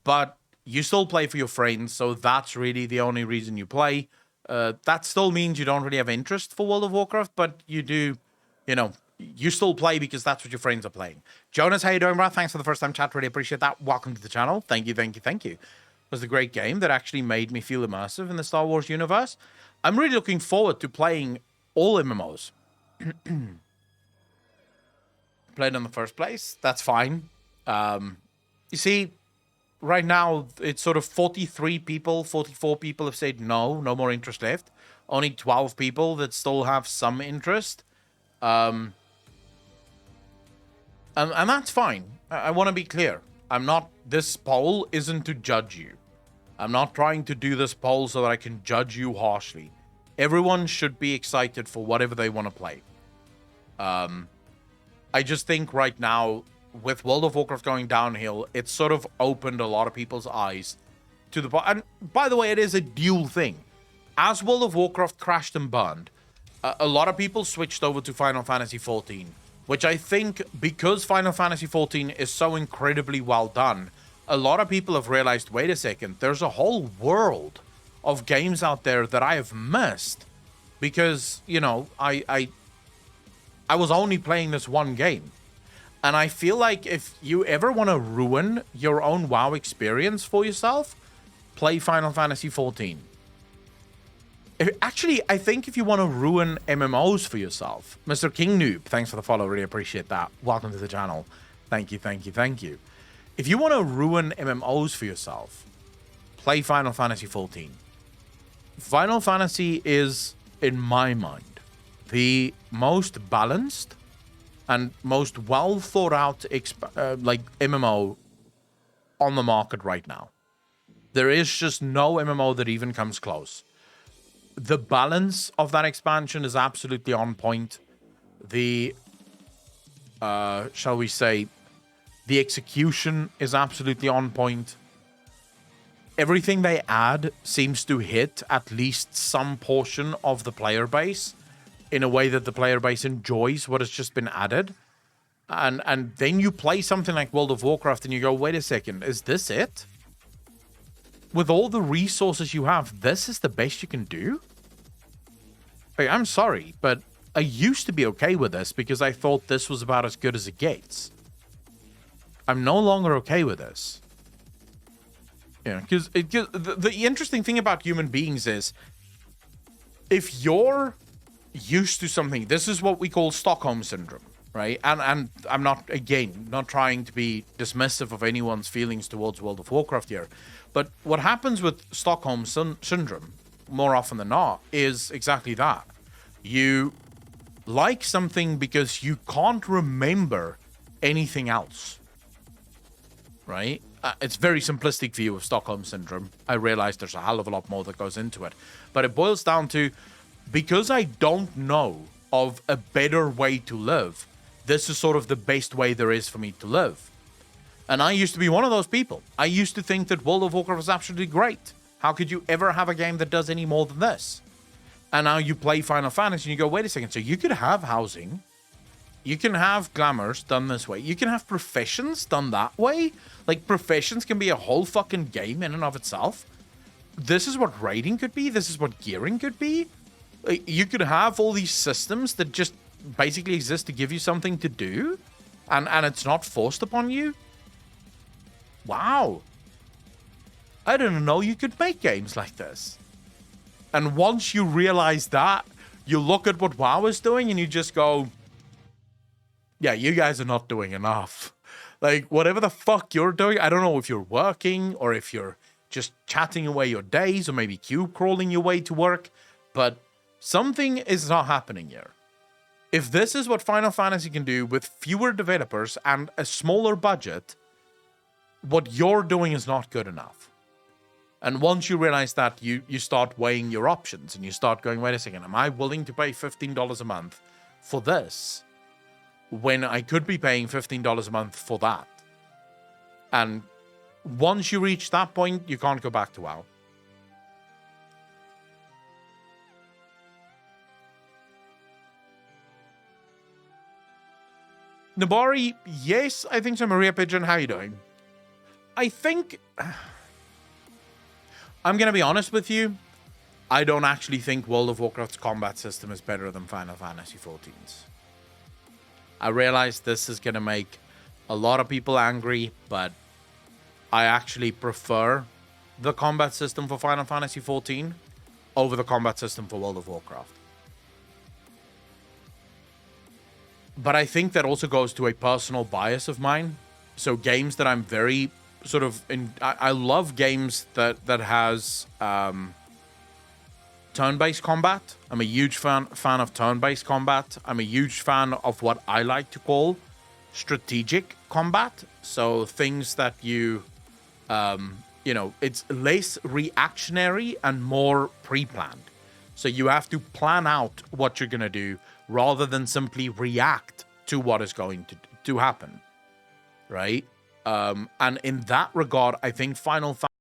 but you still play for your friends, so that's really the only reason you play. That still means you don't really have interest for World of Warcraft, but you do. You know, you still play because that's what your friends are playing. Jonas, how you doing, bro? Thanks for the first time chat. Really appreciate that. Welcome to the channel. Thank you, thank you, thank you. It was a great game that actually made me feel immersive in the Star Wars universe. I'm really looking forward to playing all MMOs. Played in the first place. That's fine. You see, right now, it's sort of 43 people, 44 people have said no more interest left. Only 12 people that still have some interest. And that's fine. I want to be clear. This poll isn't to judge you. I'm not trying to do this poll so that I can judge you harshly. Everyone should be excited for whatever they want to play. I just think right now, with World of Warcraft going downhill, it's sort of opened a lot of people's eyes to the... And by the way, it is a dual thing. As World of Warcraft crashed and burned, a lot of people switched over to Final Fantasy XIV, which I think, because Final Fantasy XIV is so incredibly well done, a lot of people have realized, wait a second, there's a whole world of games out there that I have missed because, you know, I was only playing this one game. And I feel like if you ever want to ruin your own WoW experience for yourself, play Final Fantasy XIV. Actually, I think if you want to ruin MMOs for yourself, Mr. King Noob, thanks for the follow, really appreciate that. Welcome to the channel. Thank you, thank you, thank you. If you want to ruin MMOs for yourself, play Final Fantasy XIV. Final Fantasy is, in my mind, the most balanced and most well thought out MMO on the market right now. There is just no MMO that even comes close. The balance of that expansion is absolutely on point. The, shall we say, the execution is absolutely on point. Everything they add seems to hit at least some portion of the player base in a way that the player base enjoys what has just been added. And then you play something like World of Warcraft and you go, wait a second, is this it? With all the resources you have, this is the best you can do? Like, I'm sorry, but I used to be okay with this because I thought this was about as good as it gets. I'm no longer okay with this. Yeah, because the interesting thing about human beings is if you're used to something, this is what we call Stockholm Syndrome. right? And I'm not, again, not trying to be dismissive of anyone's feelings towards World of Warcraft here, but what happens with Stockholm Syndrome, more often than not, is exactly that. You like something because you can't remember anything else, right? It's very simplistic view of Stockholm Syndrome. I realize there's a hell of a lot more that goes into it, but it boils down to, because I don't know of a better way to live, this is sort of the best way there is for me to live. And I used to be one of those people. I used to think that World of Warcraft was absolutely great. How could you ever have a game that does any more than this? And now you play Final Fantasy and you go, wait a second, so you could have housing, you can have glamours done this way, you can have professions done that way? Like, professions can be a whole fucking game in and of itself. This is what raiding could be, this is what gearing could be. You could have all these systems that just basically exist to give you something to do, and it's not forced upon you. Wow. I didn't know you could make games like this. And once you realize that, you look at what WoW is doing and you just go, yeah, you guys are not doing enough. Like, whatever the fuck you're doing, I don't know if you're working or if you're just chatting away your days or maybe cube crawling your way to work, but something is not happening here. If this is what Final Fantasy can do with fewer developers and a smaller budget, what you're doing is not good enough. And once you realize that, you start weighing your options and you start going, wait a second, am I willing to pay $15 a month for this when I could be paying $15 a month for that? And once you reach that point, you can't go back to WoW. Nabari, yes, I think so. Maria Pigeon, how are you doing? I think, I'm going to be honest with you, I don't actually think World of Warcraft's combat system is better than Final Fantasy XIV's. I realize this is going to make a lot of people angry, but I actually prefer the combat system for Final Fantasy XIV over the combat system for World of Warcraft. But I think that also goes to a personal bias of mine. So games that I'm very sort of I love games that has turn-based combat. I'm a huge fan of turn-based combat. I'm a huge fan of what I like to call strategic combat. So things that you know, it's less reactionary and more pre-planned. So you have to plan out what you're going to do rather than simply react to what is going to happen, right? And in that regard, I think Final Fantasy